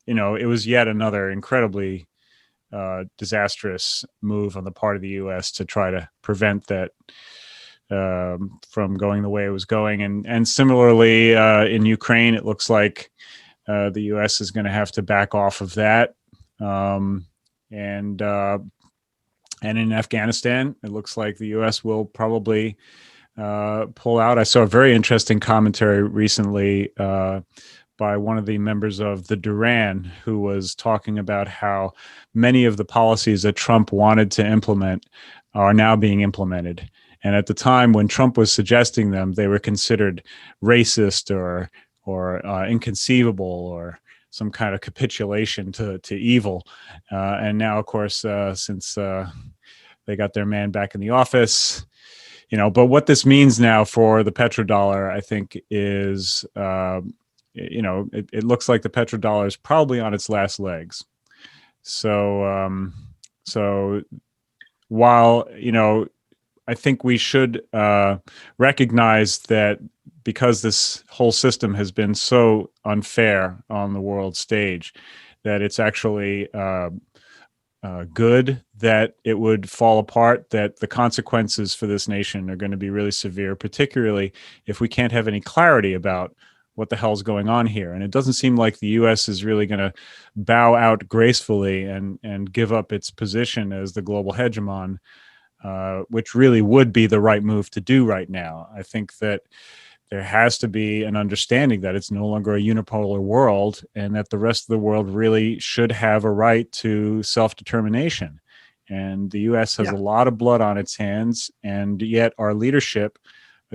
you know, it was yet another incredibly disastrous move on the part of the U.S. to try to prevent that from going the way it was going. And similarly, in Ukraine, it looks like the U.S. is going to have to back off of that, and in Afghanistan, it looks like the U.S. will probably pull out. I saw a very interesting commentary recently by one of the members of the Duran, who was talking about how many of the policies that Trump wanted to implement are now being implemented. And at the time when Trump was suggesting them, they were considered racist or inconceivable or some kind of capitulation to evil. And now, of course, since they got their man back in the office, you know, but what this means now for the petrodollar, I think, is, you know, it looks like the petrodollar is probably on its last legs. So, so while, you know, I think we should recognize that because this whole system has been so unfair on the world stage, that it's actually good that it would fall apart, that the consequences for this nation are going to be really severe, particularly if we can't have any clarity about what the hell's going on here. And it doesn't seem like the U.S. is really going to bow out gracefully and give up its position as the global hegemon, which really would be the right move to do right now. I think that there has to be an understanding that it's no longer a unipolar world and that the rest of the world really should have a right to self-determination. And the U.S. has a lot of blood on its hands, and yet our leadership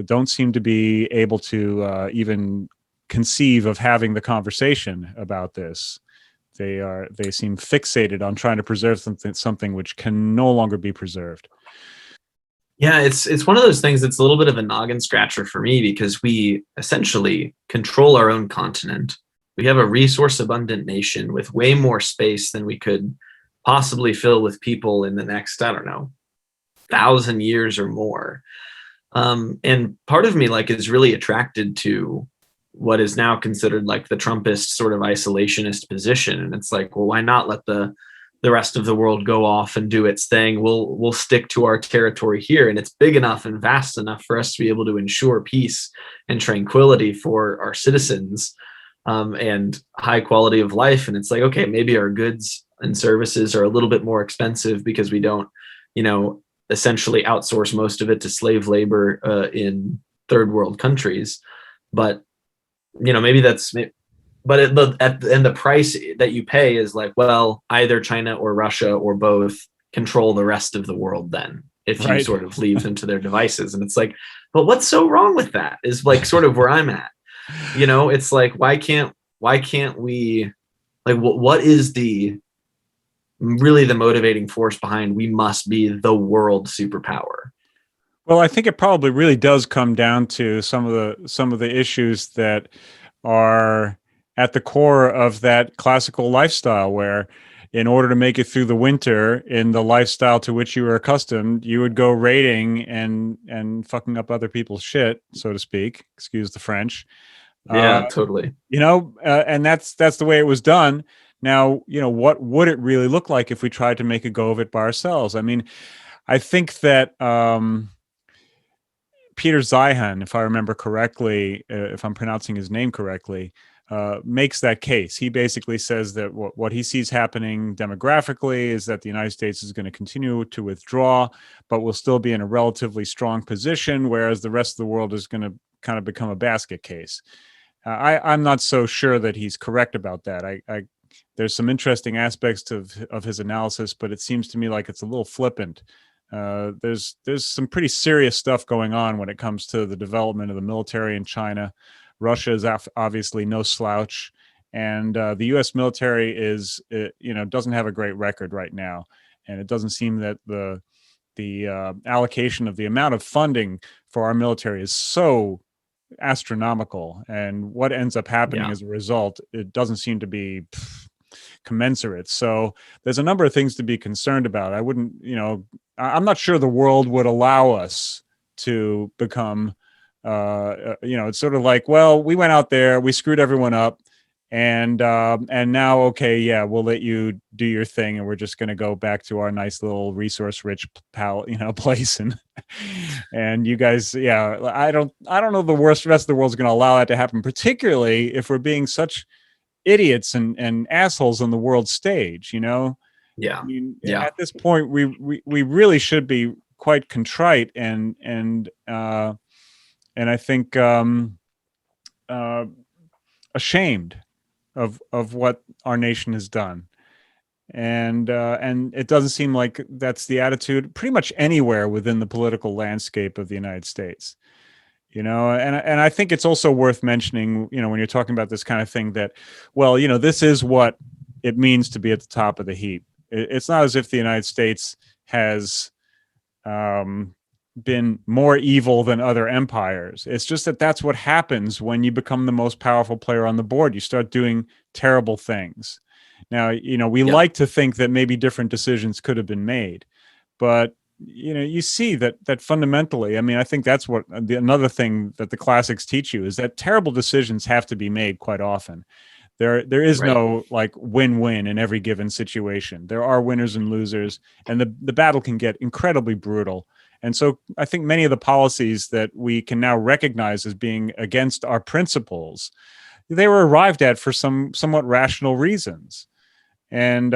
don't seem to be able to even conceive of having the conversation about this. They seem fixated on trying to preserve something which can no longer be preserved. Yeah, it's one of those things that's a little bit of a noggin scratcher for me, because we essentially control our own continent. We have a resource abundant nation with way more space than we could possibly fill with people in the next, I don't know, 1,000 years or more. And part of me is really attracted to what is now considered like the Trumpist sort of isolationist position. And it's like, well, why not let the rest of the world go off and do its thing? We'll stick to our territory here, and it's big enough and vast enough for us to be able to ensure peace and tranquility for our citizens, and high quality of life. And it's like, okay, maybe our goods and services are a little bit more expensive because we don't, essentially outsource most of it to slave labor in third world countries. But maybe that's, but and the price that you pay is like, well, either China or Russia or both control the rest of the world then, if you sort of leave them to their devices. And it's like, but what's so wrong with that is like sort of where I'm at. It's like, why can't we, like, what is really the motivating force behind we must be the world superpower? Well, I think it probably really does come down to some of the issues that are at the core of that classical lifestyle, where in order to make it through the winter in the lifestyle to which you were accustomed, you would go raiding and fucking up other people's shit, so to speak. Excuse the French. Yeah, totally. And that's the way it was done. Now, what would it really look like if we tried to make a go of it by ourselves? I mean, I think that Peter Zeihan, if I remember correctly, if I'm pronouncing his name correctly, makes that case. He basically says that what he sees happening demographically is that the United States is going to continue to withdraw, but will still be in a relatively strong position, whereas the rest of the world is going to kind of become a basket case. I'm not so sure that he's correct about that. There's some interesting aspects of his analysis, but it seems to me like it's a little flippant. There's some pretty serious stuff going on when it comes to the development of the military in China. Russia is obviously no slouch, and the U.S. military doesn't have a great record right now, and it doesn't seem that the allocation of the amount of funding for our military is so astronomical, and what ends up happening as a result, it doesn't seem to be commensurate. So there's a number of things to be concerned about. I wouldn't, I'm not sure the world would allow us to become, it's sort of like, well, we went out there, we screwed everyone up, and now, okay, yeah, we'll let you do your thing, and we're just going to go back to our nice little resource-rich place, and you guys, I don't know the rest of the world's going to allow that to happen, particularly if we're being such idiots and assholes on the world stage. Yeah. I mean, at this point, we really should be quite contrite and I think ashamed of what our nation has done, and it doesn't seem like that's the attitude pretty much anywhere within the political landscape of the United States. And I think it's also worth mentioning, when you're talking about this kind of thing, that, well, this is what it means to be at the top of the heap. It's not as if the United States has been more evil than other empires. It's just that that's what happens when you become the most powerful player on the board. You start doing terrible things. Now, we like to think that maybe different decisions could have been made, but you see that fundamentally, I mean, I think that's what another thing that the classics teach you is that terrible decisions have to be made quite often. There is no like win-win in every given situation. There are winners and losers, and the battle can get incredibly brutal. And so I think many of the policies that we can now recognize as being against our principles, they were arrived at for some somewhat rational reasons. And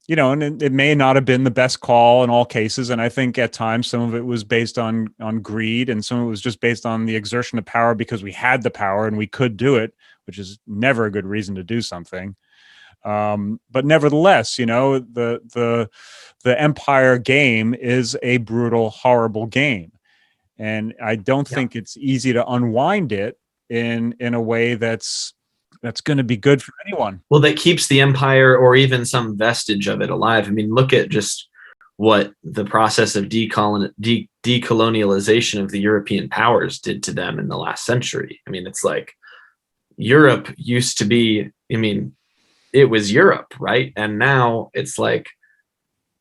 and it may not have been the best call in all cases. And I think at times some of it was based on greed, and some of it was just based on the exertion of power because we had the power and we could do it, which is never a good reason to do something. But nevertheless, the empire game is a brutal, horrible game. And I don't think it's easy to unwind it in a way that's going to be good for anyone. Well, that keeps the empire or even some vestige of it alive. I mean, look at just what the process of decolonialization of the European powers did to them in the last century. I mean, it's like Europe used to be, it was Europe, right? And now it's like,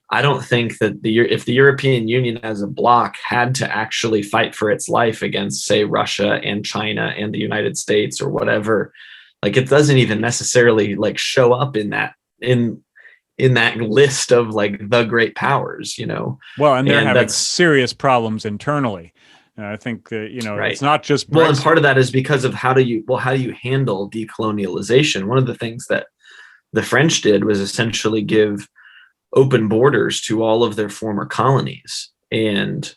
I don't think that if the European Union as a bloc had to actually fight for its life against, say, Russia and China and the United States or whatever, like it doesn't even necessarily like show up in that list of like the great powers, Well, and they're having serious problems internally. And I think that, it's not just Brexit. Well, and part of that is because of how do you handle decolonialization? One of the things that the French did was essentially give open borders to all of their former colonies. And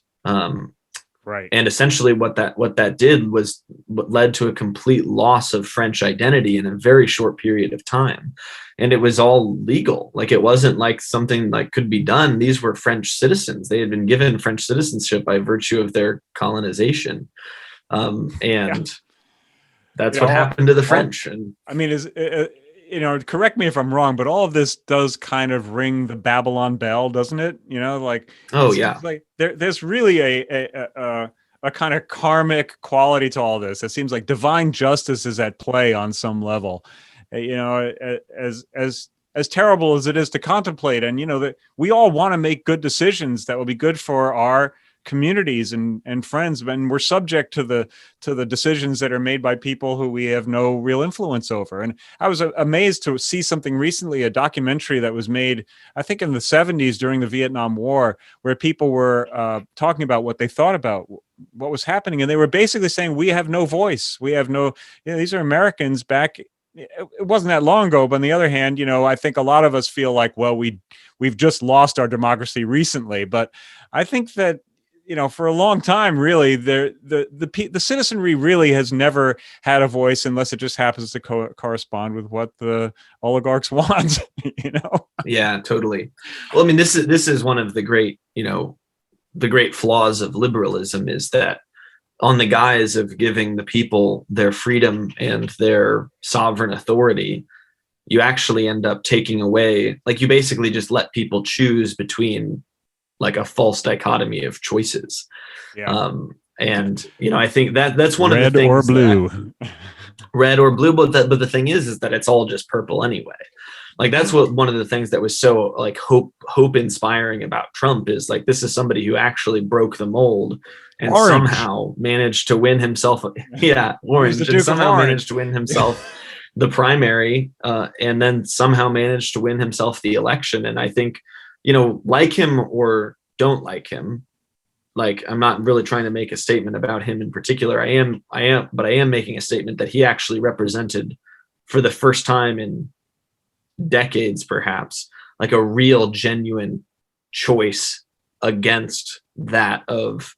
right. And essentially what that did was what led to a complete loss of French identity in a very short period of time. And it was all legal. Like, it wasn't like something like could be done. These were French citizens. They had been given French citizenship by virtue of their colonization. That's what happened to the French. And I mean, correct me if I'm wrong, but all of this does kind of ring the Babylon bell, doesn't it? Like, like there's really a kind of karmic quality to all this. It seems like divine justice is at play on some level, as terrible as it is to contemplate. And, that we all want to make good decisions that will be good for our communities and friends, and we're subject to the decisions that are made by people who we have no real influence over. And I was amazed to see something recently, a documentary that was made, I think in the 70s during the Vietnam War, where people were talking about what they thought about what was happening. And they were basically saying, we have no voice. We have no, these are Americans back. It wasn't that long ago, but on the other hand, I think a lot of us feel like, well, we've just lost our democracy recently. But I think that, for a long time, really, the citizenry really has never had a voice unless it just happens to correspond with what the oligarchs want. Yeah, totally. Well, I mean, this is one of the great, the great flaws of liberalism is that on the guise of giving the people their freedom and their sovereign authority, you actually end up taking away, like, you basically just let people choose between like a false dichotomy of choices. Yeah. And I think that's one red of the things. Red or blue. Red or blue, but the thing is that it's all just purple anyway. Like, that's one of the things that was so like hope inspiring about Trump is like, this is somebody who actually broke the mold and orange. Somehow managed to win himself. Yeah, orange, and somehow managed to win himself the primary, and then somehow managed to win himself the election. And I think, like him or don't like him, like, I'm not really trying to make a statement about him in particular. I am making a statement that he actually represented, for the first time in decades, perhaps, like a real genuine choice against that of,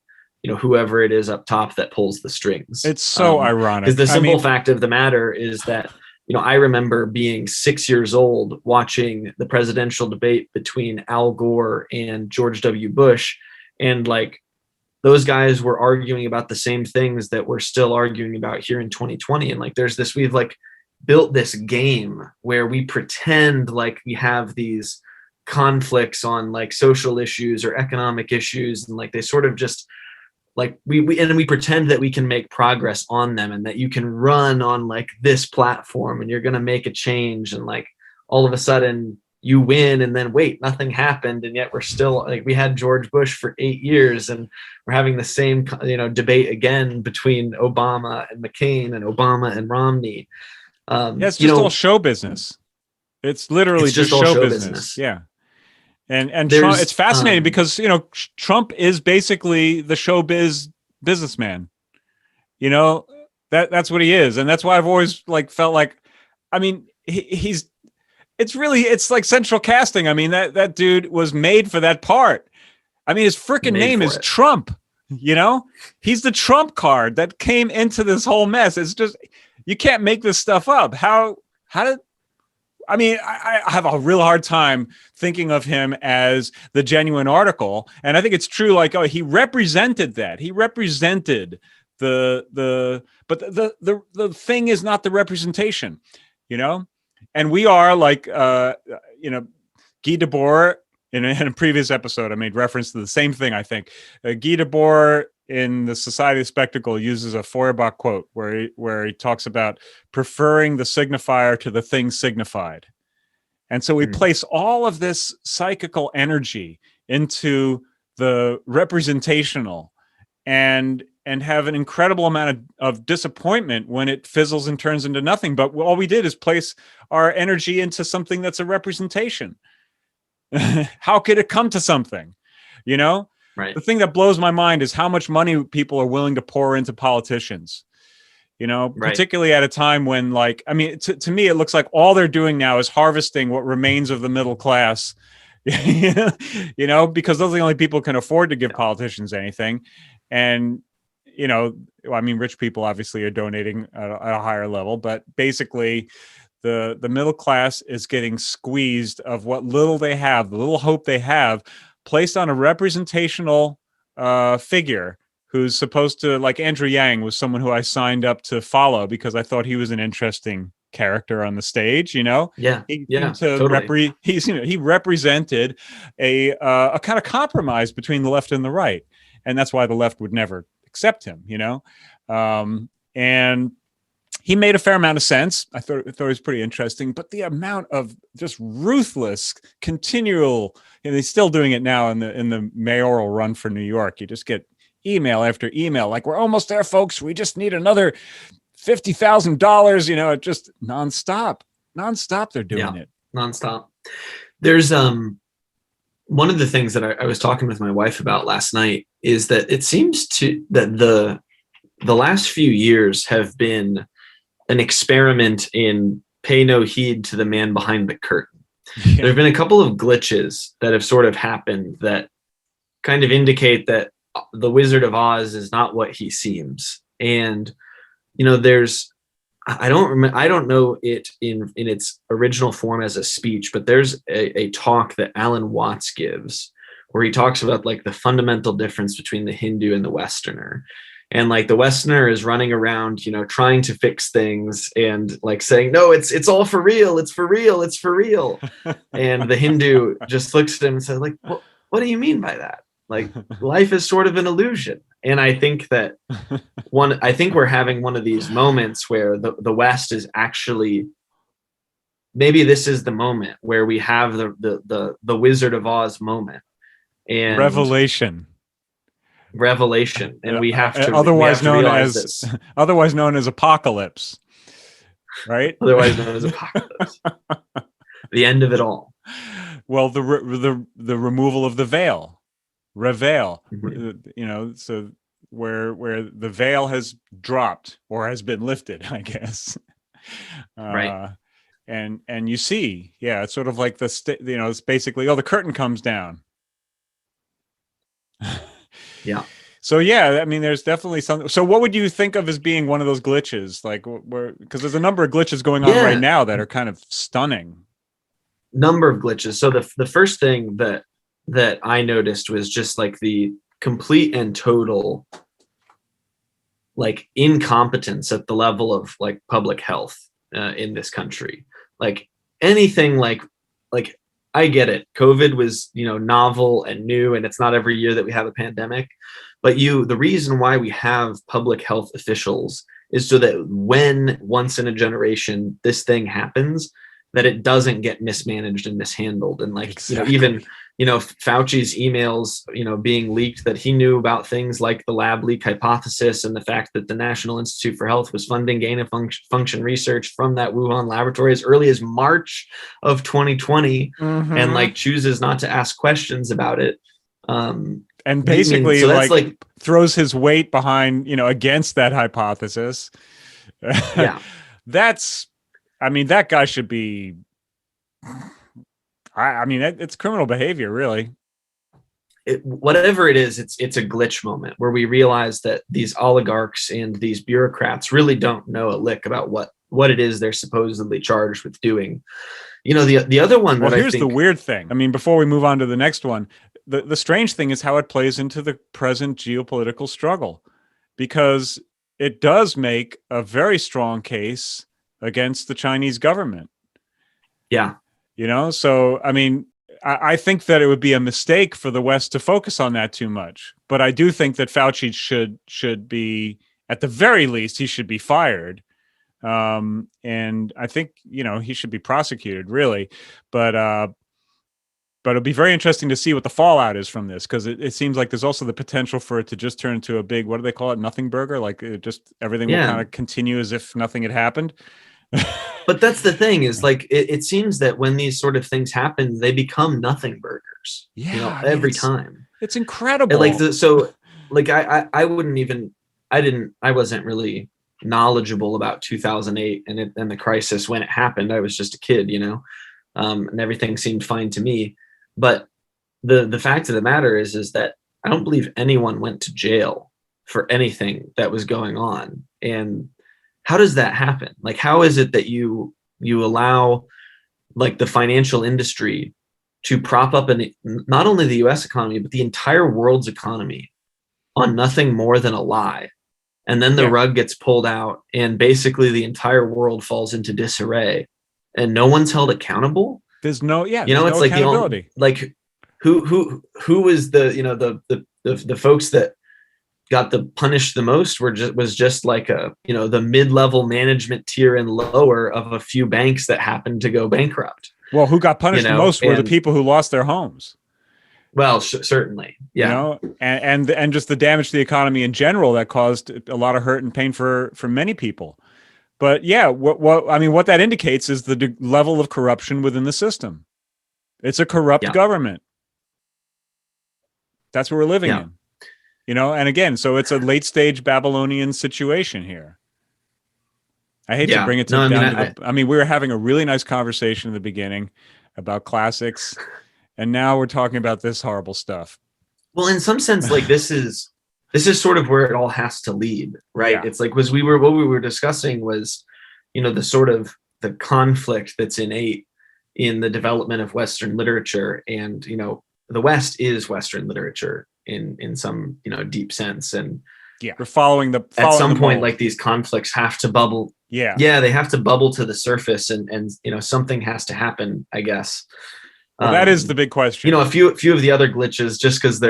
whoever it is up top that pulls the strings. It's so ironic. Because the simple fact of the matter is that, I remember being 6 years old watching the presidential debate between Al Gore and George W. Bush. And like, those guys were arguing about the same things that we're still arguing about here in 2020. And like, we've like built this game where we pretend like we have these conflicts on like social issues or economic issues. And like, they sort of just like, we pretend that we can make progress on them and that you can run on like this platform and you're going to make a change. And like, all of a sudden you win, and then wait, nothing happened. And yet we're still like, we had George Bush for 8 years and we're having the same, debate again between Obama and McCain and Obama and Romney. It's just all show business. It's literally just show business. Yeah. And Trump, it's fascinating because, Trump is basically the showbiz businessman. That's what he is. And that's why I've always like felt like, I mean, it's like central casting. I mean, that dude was made for that part. I mean, his freaking name is Trump, he's the Trump card that came into this whole mess. It's just, you can't make this stuff up. I have a real hard time thinking of him as the genuine article. And I think it's true. Like, he represented that. He represented but the thing is not the representation, and we are like, Guy Debord in a previous episode, I made reference to the same thing. I think Guy Debord in the Society of Spectacle uses a Feuerbach quote where he talks about preferring the signifier to the thing signified. And so we place all of this psychical energy into the representational and have an incredible amount of disappointment when it fizzles and turns into nothing. But all we did is place our energy into something that's a representation. How could it come to something, Right. The thing that blows my mind is how much money people are willing to pour into politicians, right. Particularly at a time when, like, I mean, to me, it looks like all they're doing now is harvesting what remains of the middle class, you know, because those are the only people who can afford to give politicians anything. And, you know, I mean, rich people obviously are donating at a higher level, but basically the middle class is getting squeezed of what little they have, the little hope they have, placed on a representational figure who's supposed to, like Andrew Yang was someone who I signed up to follow because I thought he was an interesting character on the stage, you know. Totally. He represented a kind of compromise between the left and the right, and that's why the left would never accept him, you know. And he made a fair amount of sense. I thought it was pretty interesting, but the amount of just ruthless, continual, and he's still doing it now in the mayoral run for New York. You just get email after email, like, we're almost there, folks. We just need another $50,000, you know, it just nonstop. They're doing it nonstop. There's one of the things that I was talking with my wife about last night is that it seems that the last few years have been an experiment in pay no heed to the man behind the curtain. Yeah. There have been a couple of glitches that have sort of happened that kind of indicate that the Wizard of Oz is not what he seems. And, you know, I don't know it in its original form as a speech, but there's a talk that Alan Watts gives where he talks about like the fundamental difference between the Hindu and the Westerner. And like the Westerner is running around, you know, trying to fix things and like saying, no, it's all for real. It's for real. It's for real. And the Hindu just looks at him and says, like, what do you mean by that? Like, life is sort of an illusion. And I think that we're having one of these moments where the West is actually, maybe this is the moment where we have the Wizard of Oz moment. And revelation. And we have to otherwise known as apocalypse. Right? Otherwise known as apocalypse. The end of it all. Well, the removal of the veil. Reveal, Mm-hmm. you know, so where the veil has dropped or has been lifted, I guess. Right. And you see, yeah, it's sort of like you know, it's basically, the curtain comes down. Yeah. So yeah, I mean, there's definitely something. So what would you think of as being one of those glitches? Like, because there's a number of glitches going on right now that are kind of stunning. Number of glitches. So the first thing that I noticed was just like the complete and total like incompetence at the level of like public health in this country. Like anything like I get it. COVID was, you know, novel and new, and it's not every year that we have a pandemic. But the reason why we have public health officials is so that when once in a generation this thing happens, that it doesn't get mismanaged and mishandled. And like, exactly. You know, even, you know, Fauci's emails, you know, being leaked that he knew about things like the lab leak hypothesis and the fact that the National Institute for Health was funding gain of function research from that Wuhan laboratory as early as March of 2020, mm-hmm. and like chooses not to ask questions about it. And basically, so that's like throws his weight behind, you know, against that hypothesis. Yeah. I mean, that guy should be, I mean, it's criminal behavior, really. Whatever it is, it's a glitch moment where we realize that these oligarchs and these bureaucrats really don't know a lick about what it is they're supposedly charged with doing. You know, the other one that here's the weird thing. I mean, before we move on to the next one, the strange thing is how it plays into the present geopolitical struggle, because it does make a very strong case against the Chinese government. Yeah. You know, so, I mean, I think that it would be a mistake for the West to focus on that too much. But I do think that Fauci should be, at the very least, he should be fired. And I think, you know, he should be prosecuted, really. But it'll be very interesting to see what the fallout is from this, because it seems like there's also the potential for it to just turn into a big, what do they call it? Nothing burger? Like everything will kind of continue as if nothing had happened. But that's the thing is like, it seems that when these sort of things happen, they become nothing burgers, yeah, you know, every time. It's incredible. And like, I wasn't really knowledgeable about 2008 and the crisis when it happened. I was just a kid, you know, and everything seemed fine to me. But the fact of the matter is that I don't believe anyone went to jail for anything that was going on. And how does that happen? Like, how is it that you allow like the financial industry to prop up not only the US economy, but the entire world's economy on nothing more than a lie? And then the rug gets pulled out and basically the entire world falls into disarray and no one's held accountable. There's no, it's like accountability. Who was the folks that got punished the most was just like the mid-level management tier and lower of a few banks that happened to go bankrupt. Well, who got punished the most were the people who lost their homes. Well, certainly, yeah. And just the damage to the economy in general that caused a lot of hurt and pain for many people. But yeah, what that indicates is the level of corruption within the system. It's a corrupt government. That's what we're living in. And again, so it's a late stage Babylonian situation here. I hate to bring it we were having a really nice conversation in the beginning about classics, and now we're talking about this horrible stuff. Well, in some sense, like this is sort of where it all has to lead, right? Yeah. It's like what we were discussing was, the sort of the conflict that's innate in the development of Western literature, and the West is Western literature in some deep sense, and we're following at some the point mold. Like these conflicts have to bubble. They have to bubble to the surface, and something has to happen, I guess. Well, that is the big question. A few of the other glitches, just because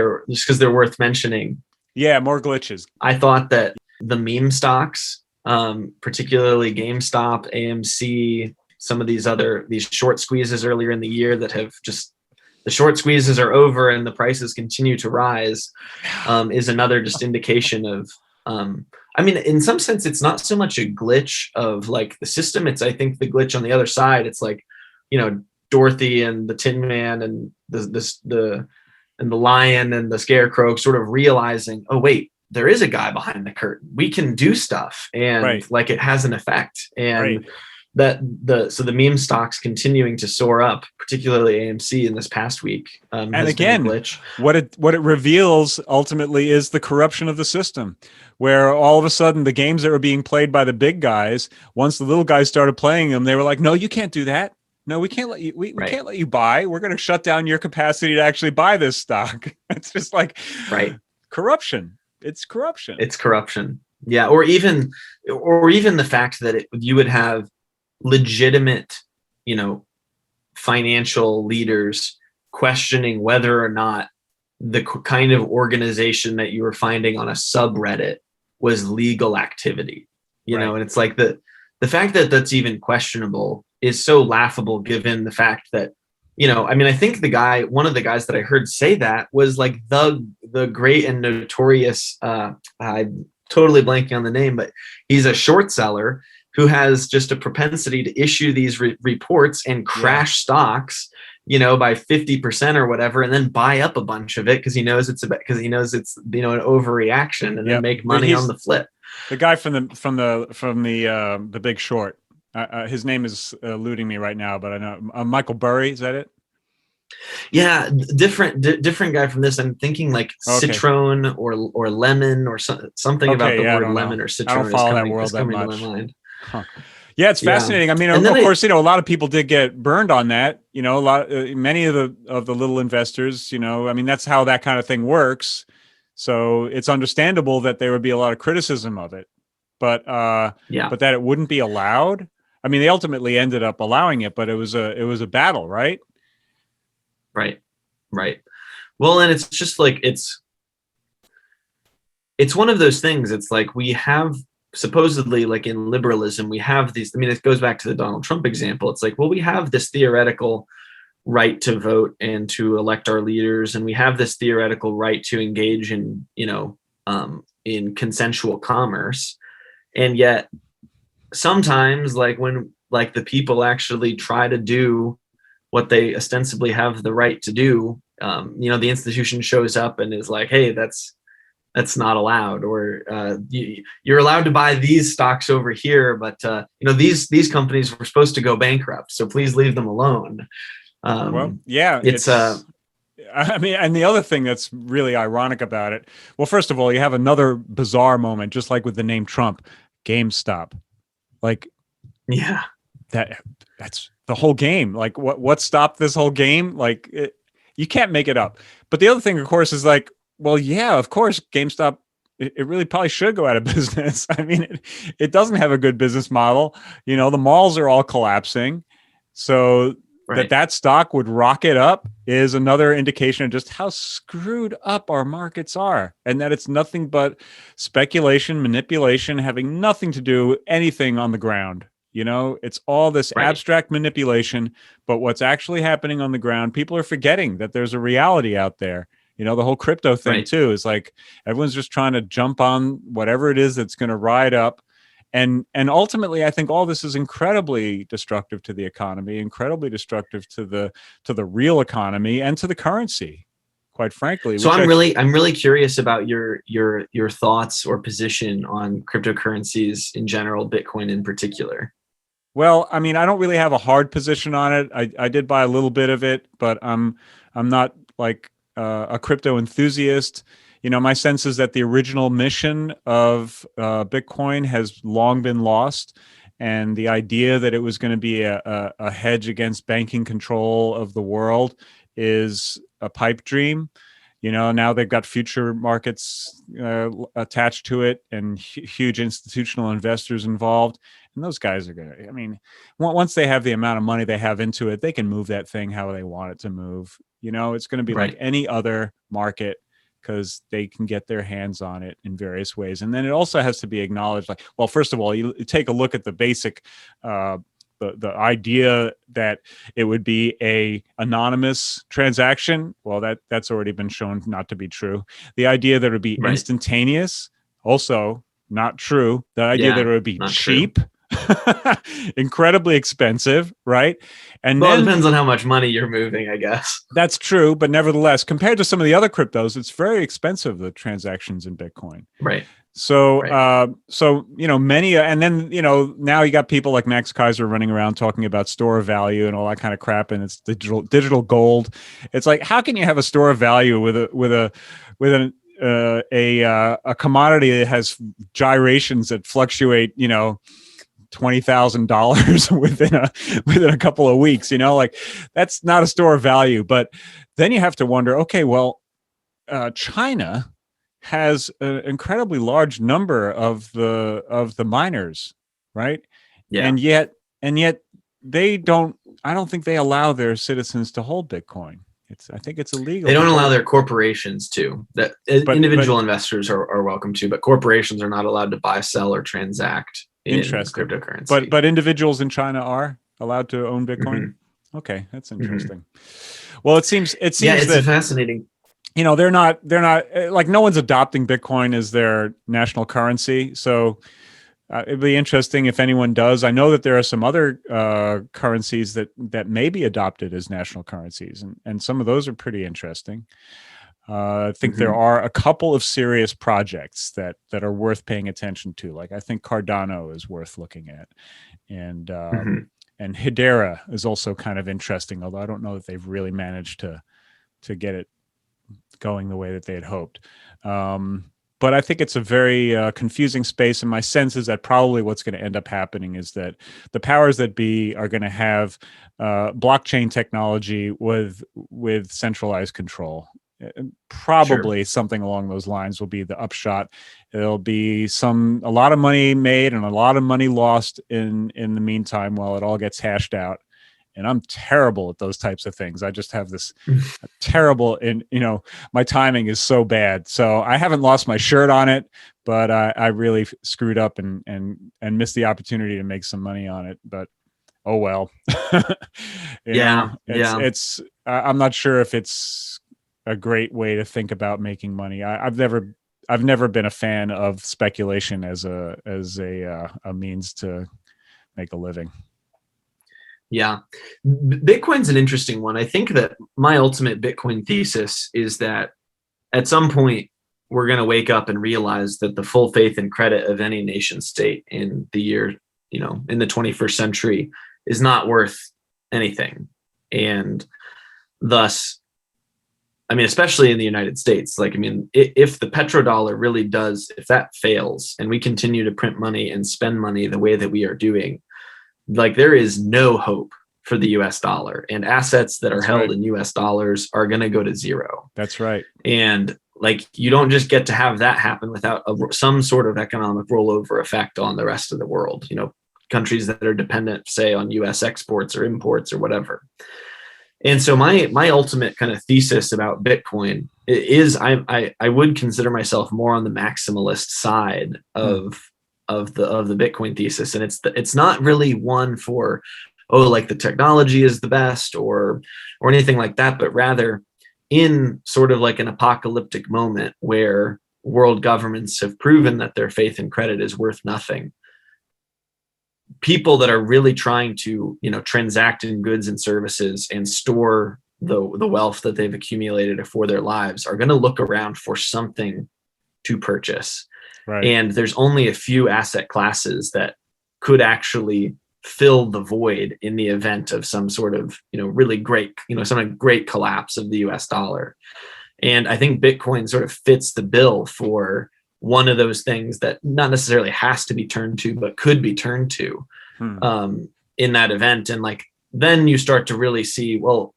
they're worth mentioning. Yeah, more glitches. I thought that the meme stocks, particularly GameStop, AMC, some of these short squeezes earlier in the year that have just, the short squeezes are over and the prices continue to rise, is another just indication of, in some sense, it's not so much a glitch of like the system. It's, I think, the glitch on the other side. It's like, Dorothy and the Tin Man and the lion and the scarecrow sort of realizing, oh wait, there is a guy behind the curtain. We can do stuff, and like it has an effect. And so the meme stocks continuing to soar up, particularly AMC in this past week. And again, what it reveals ultimately is the corruption of the system, where all of a sudden the games that were being played by the big guys, once the little guys started playing them, they were like, no, you can't do that. No, we can't let you. We can't let you buy. We're going to shut down your capacity to actually buy this stock. It's just like corruption. It's corruption. It's corruption. Yeah, or even the fact that you would have legitimate, financial leaders questioning whether or not the kind of organization that you were finding on a subreddit was legal activity. And it's like the fact that that's even questionable is so laughable, given the fact that, I think one of the guys that I heard say that was like the great and notorious, I'm totally blanking on the name, but he's a short seller who has just a propensity to issue these reports and crash stocks, by 50% or whatever, and then buy up a bunch of it because he knows it's an overreaction, and then make money on the flip. The guy from the Big Short. His name is eluding me right now, but I know Michael Burry. Is that it? Yeah, different guy from this. I'm thinking like citron or lemon or something about the word lemon or citron. I don't follow that world that much. To my mind. Huh. Yeah, it's fascinating. Of course, a lot of people did get burned on that. Many of the little investors. That's how that kind of thing works. So it's understandable that there would be a lot of criticism of it, but that it wouldn't be allowed. They ultimately ended up allowing it, but it was a battle, right? Right. Well, and it's just like, it's one of those things. It's like we have supposedly, like in liberalism, we have these, it goes back to the Donald Trump example. It's like, well, we have this theoretical right to vote and to elect our leaders, and we have this theoretical right to engage in, in consensual commerce. And yet sometimes, like when the people actually try to do what they ostensibly have the right to do, the institution shows up and is like, hey, that's not allowed, or you're allowed to buy these stocks over here, but these companies were supposed to go bankrupt, so please leave them alone. I mean, and the other thing that's really ironic about it, well, first of all, you have another bizarre moment, just like with the name Trump, GameStop. Like, yeah, that's the whole game. Like, what stopped this whole game? Like, you can't make it up. But the other thing, of course, is like, well, yeah, of course, GameStop, it really probably should go out of business. I mean, it doesn't have a good business model. You know, the malls are all collapsing. So that stock would rocket up is another indication of just how screwed up our markets are, and that it's nothing but speculation, manipulation, having nothing to do with anything on the ground. You know, it's all this abstract manipulation, but what's actually happening on the ground, people are forgetting that there's a reality out there. You know, the whole crypto thing too is like everyone's just trying to jump on whatever it is that's going to ride up. And ultimately, I think all this is incredibly destructive to the economy, incredibly destructive to the real economy and to the currency, quite frankly. So I'm really curious about your thoughts or position on cryptocurrencies in general, Bitcoin in particular. Well, I mean, I don't really have a hard position on it. I did buy a little bit of it, but I'm not like a crypto enthusiast. You know, my sense is that the original mission of Bitcoin has long been lost, and the idea that it was going to be a hedge against banking control of the world is a pipe dream. You know, now they've got future markets attached to it and huge institutional investors involved. And those guys are going to, I mean, once they have the amount of money they have into it, they can move that thing how they want it to move. You know, it's going to be like any other market, because they can get their hands on it in various ways. And then it also has to be acknowledged, like, well, first of all, you take a look at the basic, the idea that it would be a anonymous transaction. Well, that's already been shown not to be true. The idea that it would be instantaneous, also not true. The idea that it would be cheap, incredibly expensive, right? And well, then, it depends on how much money you're moving, I guess. That's true, but nevertheless, compared to some of the other cryptos, it's very expensive, the transactions in Bitcoin. Right. So, so you know, many, and then you know, now you got people like Max Kaiser running around talking about store of value and all that kind of crap, and it's digital gold. It's like, how can you have a store of value with a commodity that has gyrations that fluctuate, you know, $20,000 within a couple of weeks, you know, like that's not a store of value. But then you have to wonder, okay, well, China has an incredibly large number of the miners, right? Yeah. And yet they don't. I don't think they allow their citizens to hold Bitcoin. I think it's illegal. They don't allow their corporations to. But individual investors are welcome to, but corporations are not allowed to buy, sell, or transact in cryptocurrency. But individuals in China are allowed to own Bitcoin. Mm-hmm. Okay, that's interesting. Mm-hmm. Well, it seems it's fascinating. You know, they're not like, no one's adopting Bitcoin as their national currency. So it'd be interesting if anyone does. I know that there are some other currencies that may be adopted as national currencies, and some of those are pretty interesting. I think there are a couple of serious projects that are worth paying attention to. Like, I think Cardano is worth looking at, and Hedera is also kind of interesting, although I don't know that they've really managed to get it going the way that they had hoped. But I think it's a very confusing space, and my sense is that probably what's going to end up happening is that the powers that be are going to have blockchain technology with centralized control. Probably something along those lines will be the upshot. There'll be a lot of money made and a lot of money lost in the meantime while it all gets hashed out. And I'm terrible at those types of things. I just have this terrible, and you know, my timing is so bad. So I haven't lost my shirt on it, but I really screwed up and missed the opportunity to make some money on it. But oh well. It's I'm not sure if it's a great way to think about making money. I've never been a fan of speculation as a means to make a living. Yeah. Bitcoin's an interesting one. I think that my ultimate Bitcoin thesis is that at some point we're going to wake up and realize that the full faith and credit of any nation state in the year, you know, in the 21st century is not worth anything. And thus I mean, especially in the United States, like, I mean, if the petrodollar really does, if that fails and we continue to print money and spend money the way that we are doing, like, there is no hope for the US dollar, and assets that are held in US dollars are going to go to zero. That's right. And like, you don't just get to have that happen without some sort of economic rollover effect on the rest of the world. You know, countries that are dependent, say, on US exports or imports or whatever. And so my ultimate kind of thesis about Bitcoin is I would consider myself more on the maximalist side of the Bitcoin thesis. And it's not really one for, oh, like the technology is the best or anything like that, but rather in sort of like an apocalyptic moment where world governments have proven that their faith and credit is worth nothing. People that are really trying to, you know, transact in goods and services and store the wealth that they've accumulated for their lives are going to look around for something to purchase. Right. And there's only a few asset classes that could actually fill the void in the event of some sort of, you know, really great, you know, some great collapse of the US dollar. And I think Bitcoin sort of fits the bill for one of those things that not necessarily has to be turned to, but could be turned to in that event. And like, then you start to really see, well,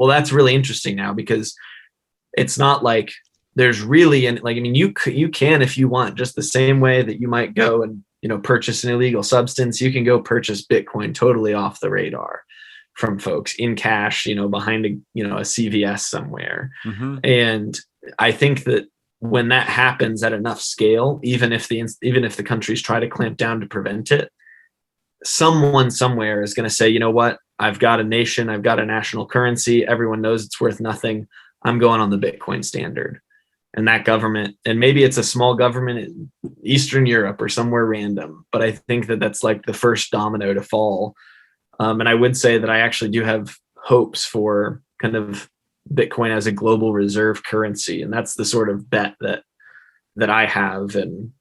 that's really interesting now, because it's not like there's really, like, I mean, you can, if you want, just the same way that you might go and, you know, purchase an illegal substance, you can go purchase Bitcoin totally off the radar from folks in cash, you know, behind a CVS somewhere. Mm-hmm. And I think that when that happens at enough scale, even if the countries try to clamp down to prevent it, someone somewhere is going to say, you know what, I've got a nation, I've got a national currency, everyone knows it's worth nothing, I'm going on the Bitcoin standard. And that government, and maybe it's a small government in Eastern Europe or somewhere random, but I think that that's like the first domino to fall. And I would say that I actually do have hopes for kind of Bitcoin as a global reserve currency. And that's the sort of bet that I have and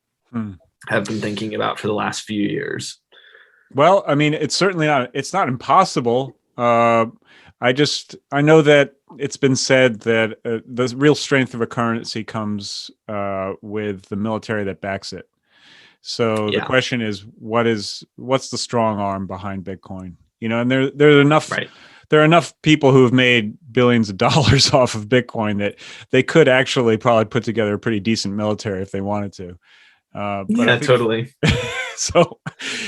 have been thinking about for the last few years. Well, I mean, it's not impossible. I know that it's been said that the real strength of a currency comes with the military that backs it. So the question is, what's the strong arm behind Bitcoin? You know, and there's enough. Right. There are enough people who have made billions of dollars off of Bitcoin that they could actually probably put together a pretty decent military if they wanted to. But totally. So,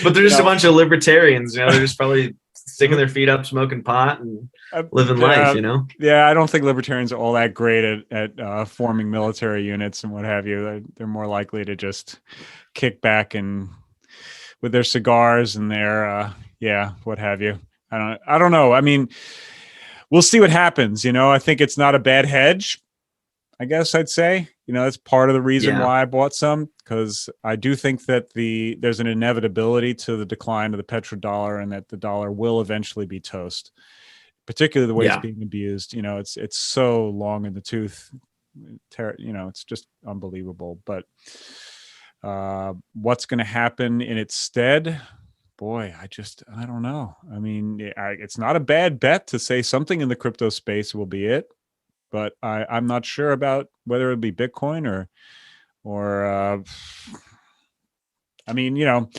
but they're just a bunch of libertarians. You know, they're just probably sticking their feet up, smoking pot, and living life. You know. Yeah, I don't think libertarians are all that great at forming military units and what have you. They're more likely to just kick back and with their cigars and their what have you. I don't know. I mean, we'll see what happens. You know, I think it's not a bad hedge, I guess I'd say. You know, that's part of the reason why I bought some, because I do think that there's an inevitability to the decline of the petrodollar and that the dollar will eventually be toast, particularly the way it's being abused. You know, it's so long in the tooth. You know, it's just unbelievable. But what's going to happen in its stead? Boy, I don't know. I mean, it's not a bad bet to say something in the crypto space will be it, but I'm not sure about whether it'll be Bitcoin or I mean, you know,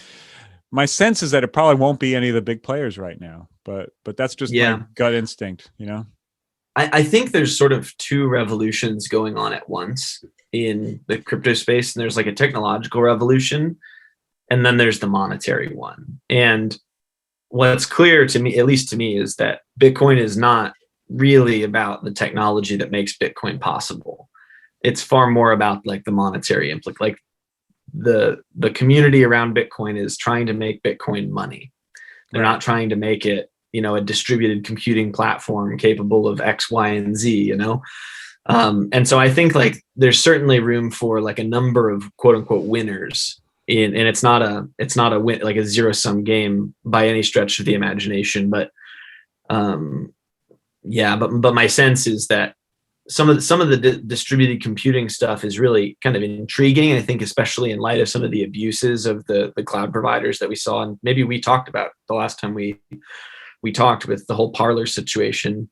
my sense is that it probably won't be any of the big players right now, but that's just my gut instinct, you know? I think there's sort of two revolutions going on at once in the crypto space, and there's like a technological revolution, and then there's the monetary one. And what's clear to me, at least to me, is that Bitcoin is not really about the technology that makes Bitcoin possible. It's far more about like the monetary like the community around Bitcoin is trying to make Bitcoin money. They're not trying to make it, you know, a distributed computing platform capable of X, Y, and Z, you know? And so I think like there's certainly room for like a number of quote unquote winners and it's not a win, like a zero sum game by any stretch of the imagination. But but my sense is that some of the distributed computing stuff is really kind of intriguing. I think, especially in light of some of the abuses of the cloud providers that we saw, and maybe we talked about the last time we talked with the whole Parler situation.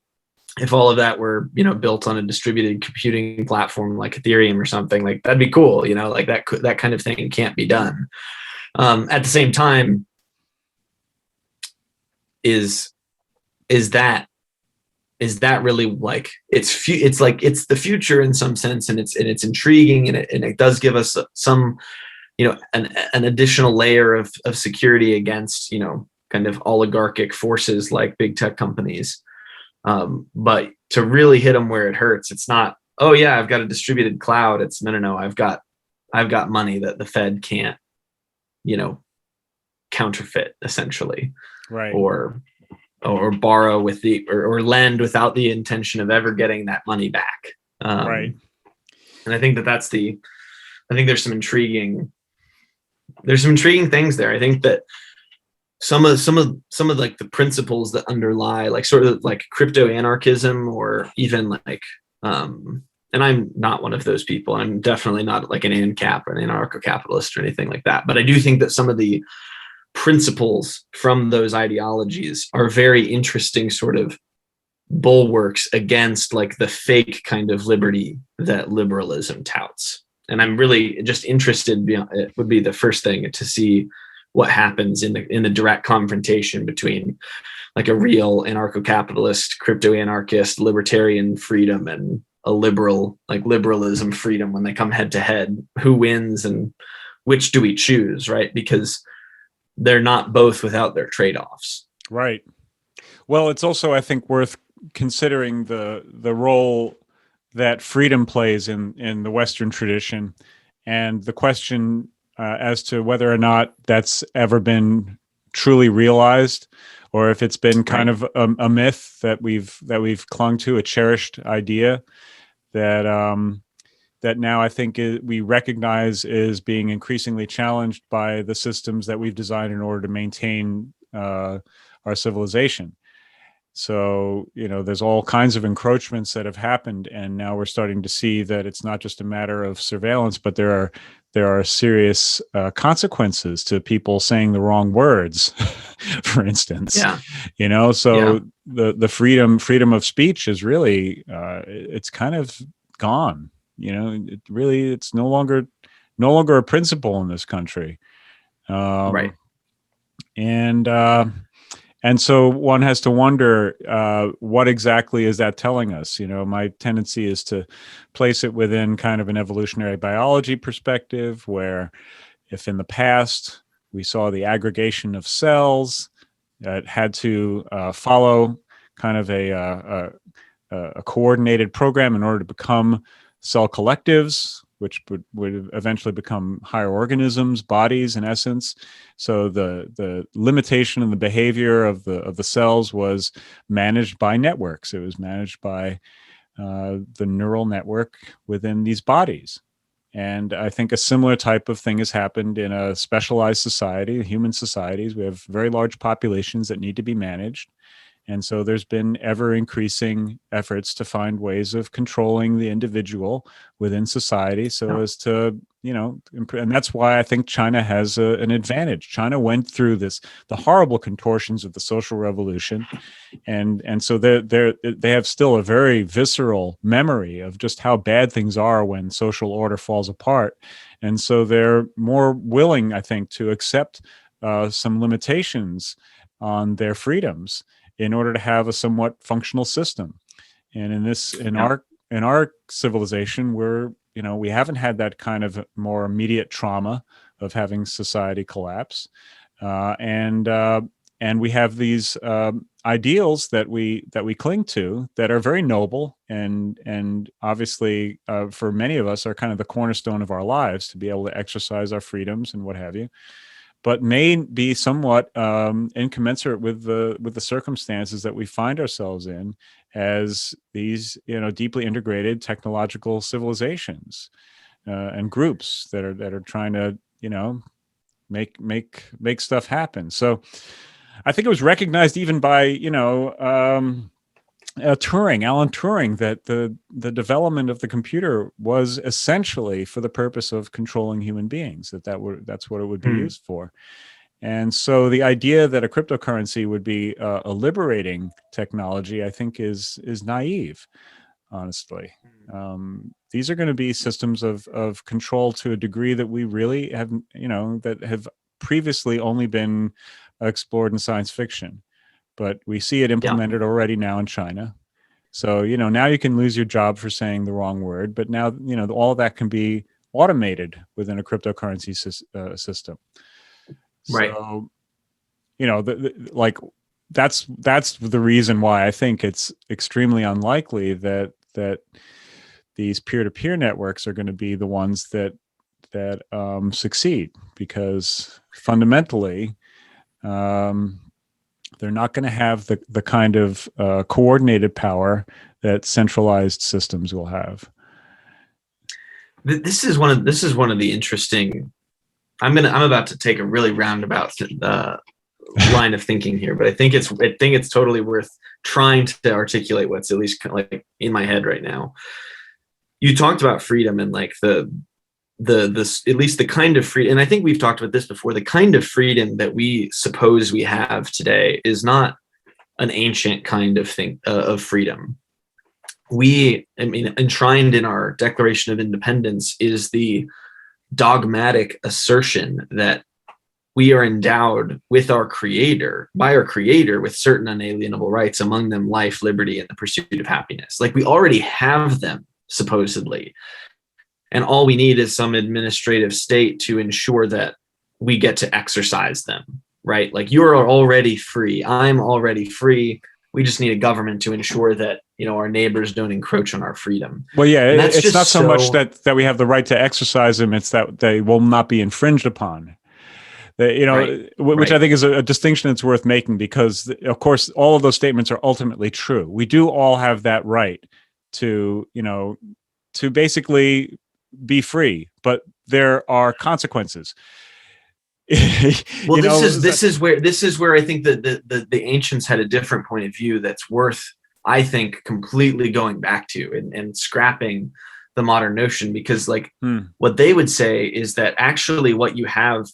if all of that were, built on a distributed computing platform like Ethereum or something, like that'd be cool, like that kind of thing can't be done. At the same time, is that really like it's like it's the future in some sense, and it's intriguing, and it does give us some, an additional layer of security against, kind of oligarchic forces like big tech companies. But to really hit them where it hurts, it's not, oh yeah, I've got a distributed cloud. It's no, I've got money that the Fed can't, counterfeit, essentially, right? Or borrow with or lend without the intention of ever getting that money back. Right. And I think I think there's some intriguing things there. I think that some of like the principles that underlie like sort of like crypto anarchism, or even like and I'm not one of those people. I'm definitely not like an ANCAP or an anarcho-capitalist or anything like that. But I do think that some of the principles from those ideologies are very interesting sort of bulwarks against like the fake kind of liberty that liberalism touts. And I'm really just interested, it would be the first thing to see what happens in the direct confrontation between like a real anarcho-capitalist, crypto-anarchist, libertarian freedom and a liberal, like liberalism freedom, when they come head to head. Who wins and which do we choose, right? Because they're not both without their trade-offs. Right. Well, it's also, I think, worth considering the role that freedom plays in the Western tradition, and the question as to whether or not that's ever been truly realized, or if it's been kind of a myth that we've clung to, a cherished idea that that now I think we recognize is being increasingly challenged by the systems that we've designed in order to maintain our civilization. So, there's all kinds of encroachments that have happened, and now we're starting to see that it's not just a matter of surveillance, but there are serious consequences to people saying the wrong words, for instance. Yeah. So the freedom of speech is really it's kind of gone. It's no longer a principle in this country. Right. And so one has to wonder, what exactly is that telling us? My tendency is to place it within kind of an evolutionary biology perspective, where if in the past we saw the aggregation of cells that had to follow kind of a coordinated program in order to become cell collectives, which would eventually become higher organisms, bodies in essence. So the limitation in the behavior of the cells was managed by networks. It was managed by the neural network within these bodies. And I think a similar type of thing has happened in a specialized society, human societies. We have very large populations that need to be managed. And so there's been ever increasing efforts to find ways of controlling the individual within society so as to, and that's why I think China has an advantage. China went through the horrible contortions of the social revolution. And so they have still a very visceral memory of just how bad things are when social order falls apart. And so they're more willing, I think, to accept some limitations on their freedoms in order to have a somewhat functional system. And in our civilization, we haven't had that kind of more immediate trauma of having society collapse, and we have these ideals that we cling to that are very noble and obviously for many of us are kind of the cornerstone of our lives, to be able to exercise our freedoms and what have you, but may be somewhat incommensurate with the circumstances that we find ourselves in as these, deeply integrated technological civilizations and groups that are trying to, make stuff happen. So I think it was recognized even by, Alan Turing, that the development of the computer was essentially for the purpose of controlling human beings, that's what it would be used for. And so the idea that a cryptocurrency would be a liberating technology, I think, is naive, honestly. These are going to be systems of control to a degree that we really have, that have previously only been explored in science fiction. But we see it implemented already now in China. So, now you can lose your job for saying the wrong word, but now, all of that can be automated within a cryptocurrency system. Right. So, that's the reason why I think it's extremely unlikely that these peer-to-peer networks are going to be the ones that succeed, because fundamentally, they're not going to have the kind of coordinated power that centralized systems will have. This is one of the interesting. I'm about to take a really roundabout line of thinking here, but I think it's totally worth trying to articulate what's at least kind of like in my head right now. You talked about freedom and like the at least the kind of freedom, and I think we've talked about this before, the kind of freedom that we suppose we have today is not an ancient kind of thing of freedom. Enshrined in our Declaration of Independence is the dogmatic assertion that we are endowed by our creator with certain unalienable rights, among them life, liberty, and the pursuit of happiness. Like, we already have them, supposedly. And all we need is some administrative state to ensure that we get to exercise them, right? Like, you are already free. I'm already free. We just need a government to ensure that, our neighbors don't encroach on our freedom. Well, yeah, it's not so much that we have the right to exercise them. It's that they will not be infringed upon. Which I think is a distinction that's worth making, because, of course, all of those statements are ultimately true. We do all have that right to basically be free, but there are consequences. Well, this is where I think that the ancients had a different point of view that's worth, I think, completely going back to and scrapping the modern notion, because what they would say is that actually what you have,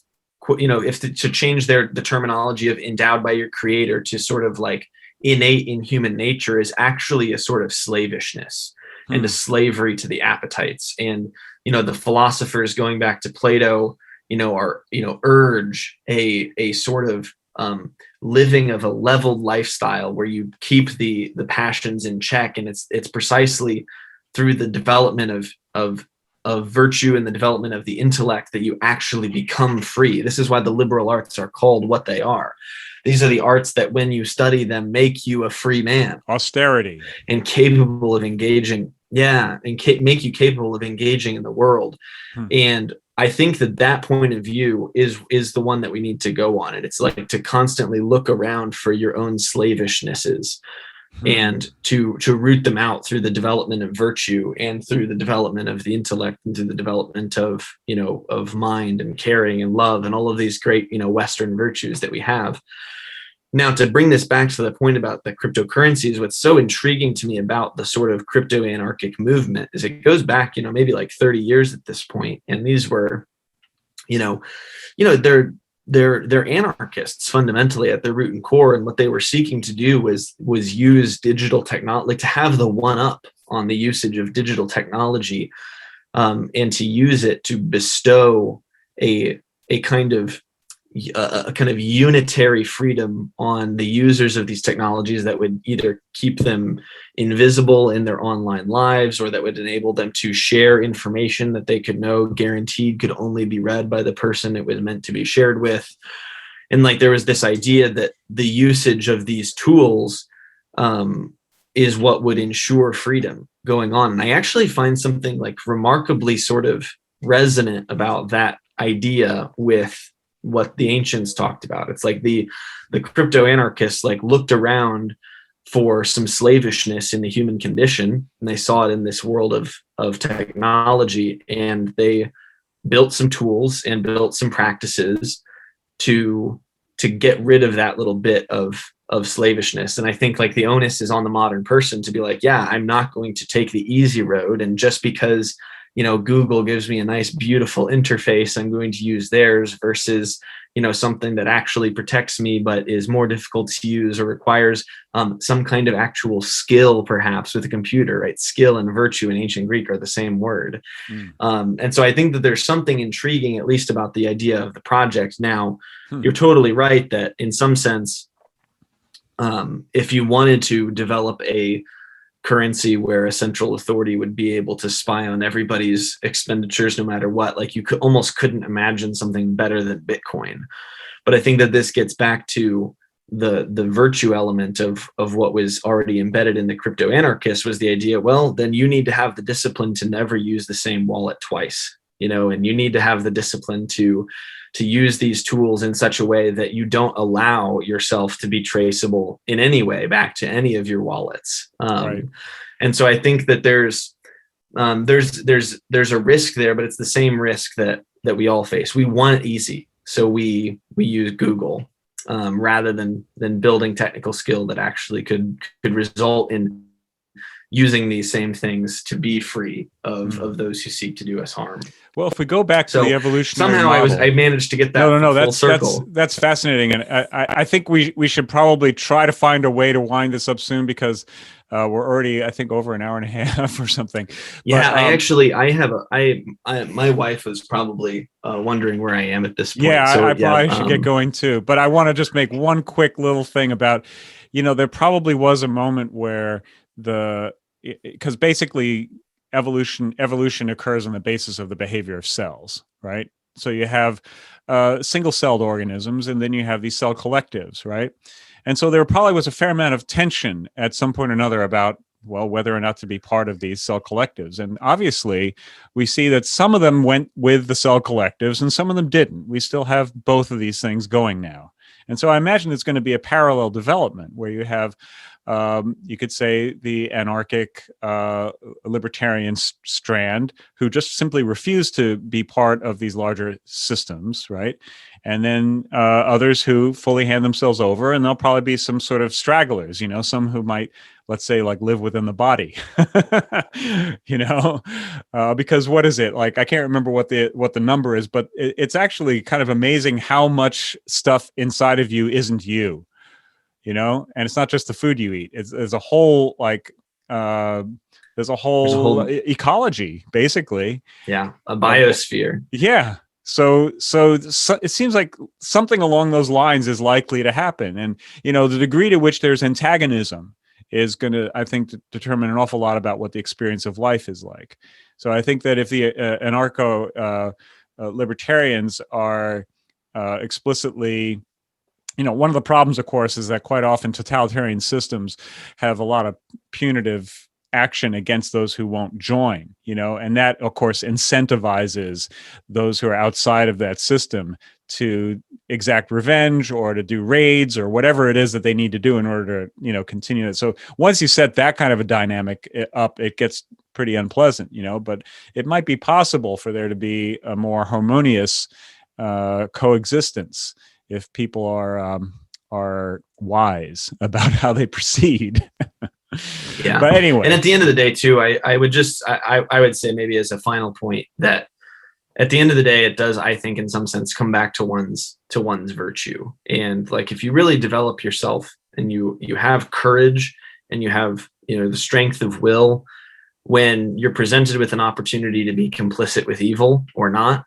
to change the terminology of endowed by your creator to sort of like innate in human nature, is actually a sort of slavishness and a slavery to the appetites. And, the philosophers going back to Plato, urge a sort of living of a leveled lifestyle where you keep the passions in check. And it's precisely through the development of virtue and the development of the intellect that you actually become free. This is why the liberal arts are called what they are. These are the arts that, when you study them, make you a free man. Austerity. And capable of engaging. Yeah. And make you capable of engaging in the world. And I think that point of view is the one that we need to go on. And it's like to constantly look around for your own slavishnesses and to root them out through the development of virtue and through the development of the intellect and through the development of mind and caring and love and all of these great, Western virtues that we have. Now, to bring this back to the point about the cryptocurrencies, what's so intriguing to me about the sort of crypto-anarchic movement is it goes back, maybe like 30 years at this point. And these were, they're anarchists fundamentally at their root and core. And what they were seeking to do was use digital technology, like to have the one up on the usage of digital technology, and to use it to bestow a kind of unitary freedom on the users of these technologies that would either keep them invisible in their online lives, or that would enable them to share information that they could know guaranteed could only be read by the person it was meant to be shared with. And there was this idea that the usage of these tools is what would ensure freedom going on. And I actually find something remarkably sort of resonant about that idea with what the ancients talked about. It's like the crypto anarchists looked around for some slavishness in the human condition, and they saw it in this world of technology, and they built some tools and built some practices to get rid of that little bit of slavishness. And I think the onus is on the modern person to be I'm not going to take the easy road, and just because Google gives me a nice, beautiful interface, I'm going to use theirs versus, something that actually protects me, but is more difficult to use or requires some kind of actual skill, perhaps with a computer, right? Skill and virtue in ancient Greek are the same word. And so I think that there's something intriguing, at least about the idea of the project. Now, you're totally right that in some sense, if you wanted to develop a currency where a central authority would be able to spy on everybody's expenditures no matter what, like you couldn't imagine something better than Bitcoin. But I think that this gets back to the virtue element of what was already embedded in the crypto anarchist, was the idea, well, then you need to have the discipline to never use the same wallet twice, and you need to have the discipline to use these tools in such a way that you don't allow yourself to be traceable in any way back to any of your wallets. Right. And so I think that there's a risk there, but it's the same risk that we all face. We want it easy, so we use Google rather than building technical skill that actually could result in using these same things to be free of those who seek to do us harm. Well, if we go back to the evolutionary somehow model, I managed to get that full circle. That's fascinating, and I think we should probably try to find a way to wind this up soon, because we're already, I think, over an hour and a half or something. Yeah, my wife was probably wondering where I am at this point. Yeah, so, I probably should get going too. But I want to just make one quick little thing about, there probably was a moment where because basically evolution occurs on the basis of the behavior of cells, right? So you have single-celled organisms, and then you have these cell collectives, right? And so there probably was a fair amount of tension at some point or another about, well, whether or not to be part of these cell collectives. And obviously, we see that some of them went with the cell collectives and some of them didn't. We still have both of these things going now. And so I imagine it's going to be a parallel development where you have, you could say, the anarchic libertarian strand who just simply refuse to be part of these larger systems, right? And then others who fully hand themselves over, and there'll probably be some sort of stragglers, some who might, let's say, like live within the body, because what is it? Like, I can't remember what the number is, but it's actually kind of amazing how much stuff inside of you isn't you, and it's not just the food you eat. There's a whole ecology, basically. Yeah. A biosphere. Yeah. So it seems like something along those lines is likely to happen. And, the degree to which there's antagonism is going to, I think, determine an awful lot about what the experience of life is like. So I think that if the anarcho-libertarians are explicitly, one of the problems, of course, is that quite often totalitarian systems have a lot of punitive action against those who won't join, and that, of course, incentivizes those who are outside of that system to exact revenge or to do raids or whatever it is that they need to do in order to, continue it. So once you set that kind of a dynamic up, it gets pretty unpleasant, but it might be possible for there to be a more harmonious coexistence if people are wise about how they proceed. Yeah. But anyway, and at the end of the day too, I would say, maybe as a final point, that at the end of the day, it does, I think, in some sense, come back to one's virtue. And like, if you really develop yourself and you have courage and you have, the strength of will, when you're presented with an opportunity to be complicit with evil or not,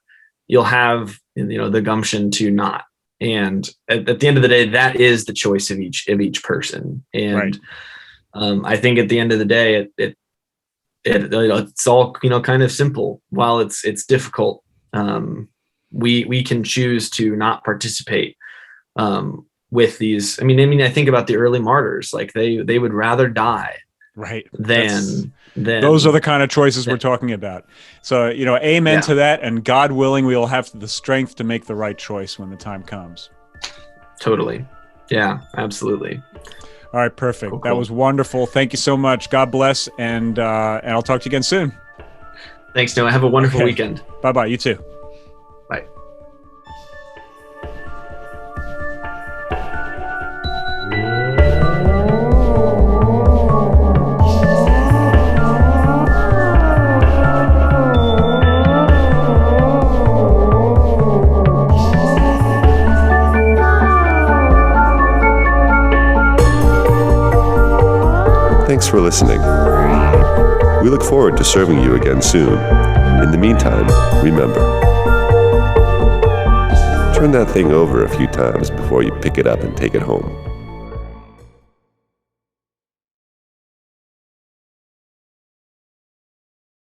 you'll have, the gumption to not. And at the end of the day, that is the choice of each person. And right. I think at the end of the day, it's all, kind of simple. While it's difficult, we can choose to not participate with these. I mean, I think about the early martyrs, like they would rather die, right, than those are the kind of choices we're talking about. So, amen to that, and God willing, we will have the strength to make the right choice when the time comes. Totally. Yeah, absolutely. All right, perfect. Cool. That was wonderful. Thank you so much. God bless, and I'll talk to you again soon. Thanks, Noah. Have a wonderful weekend. Bye-bye. You too. Bye. Thanks for listening. We look forward to serving you again soon. In the meantime, remember, turn that thing over a few times before you pick it up and take it home.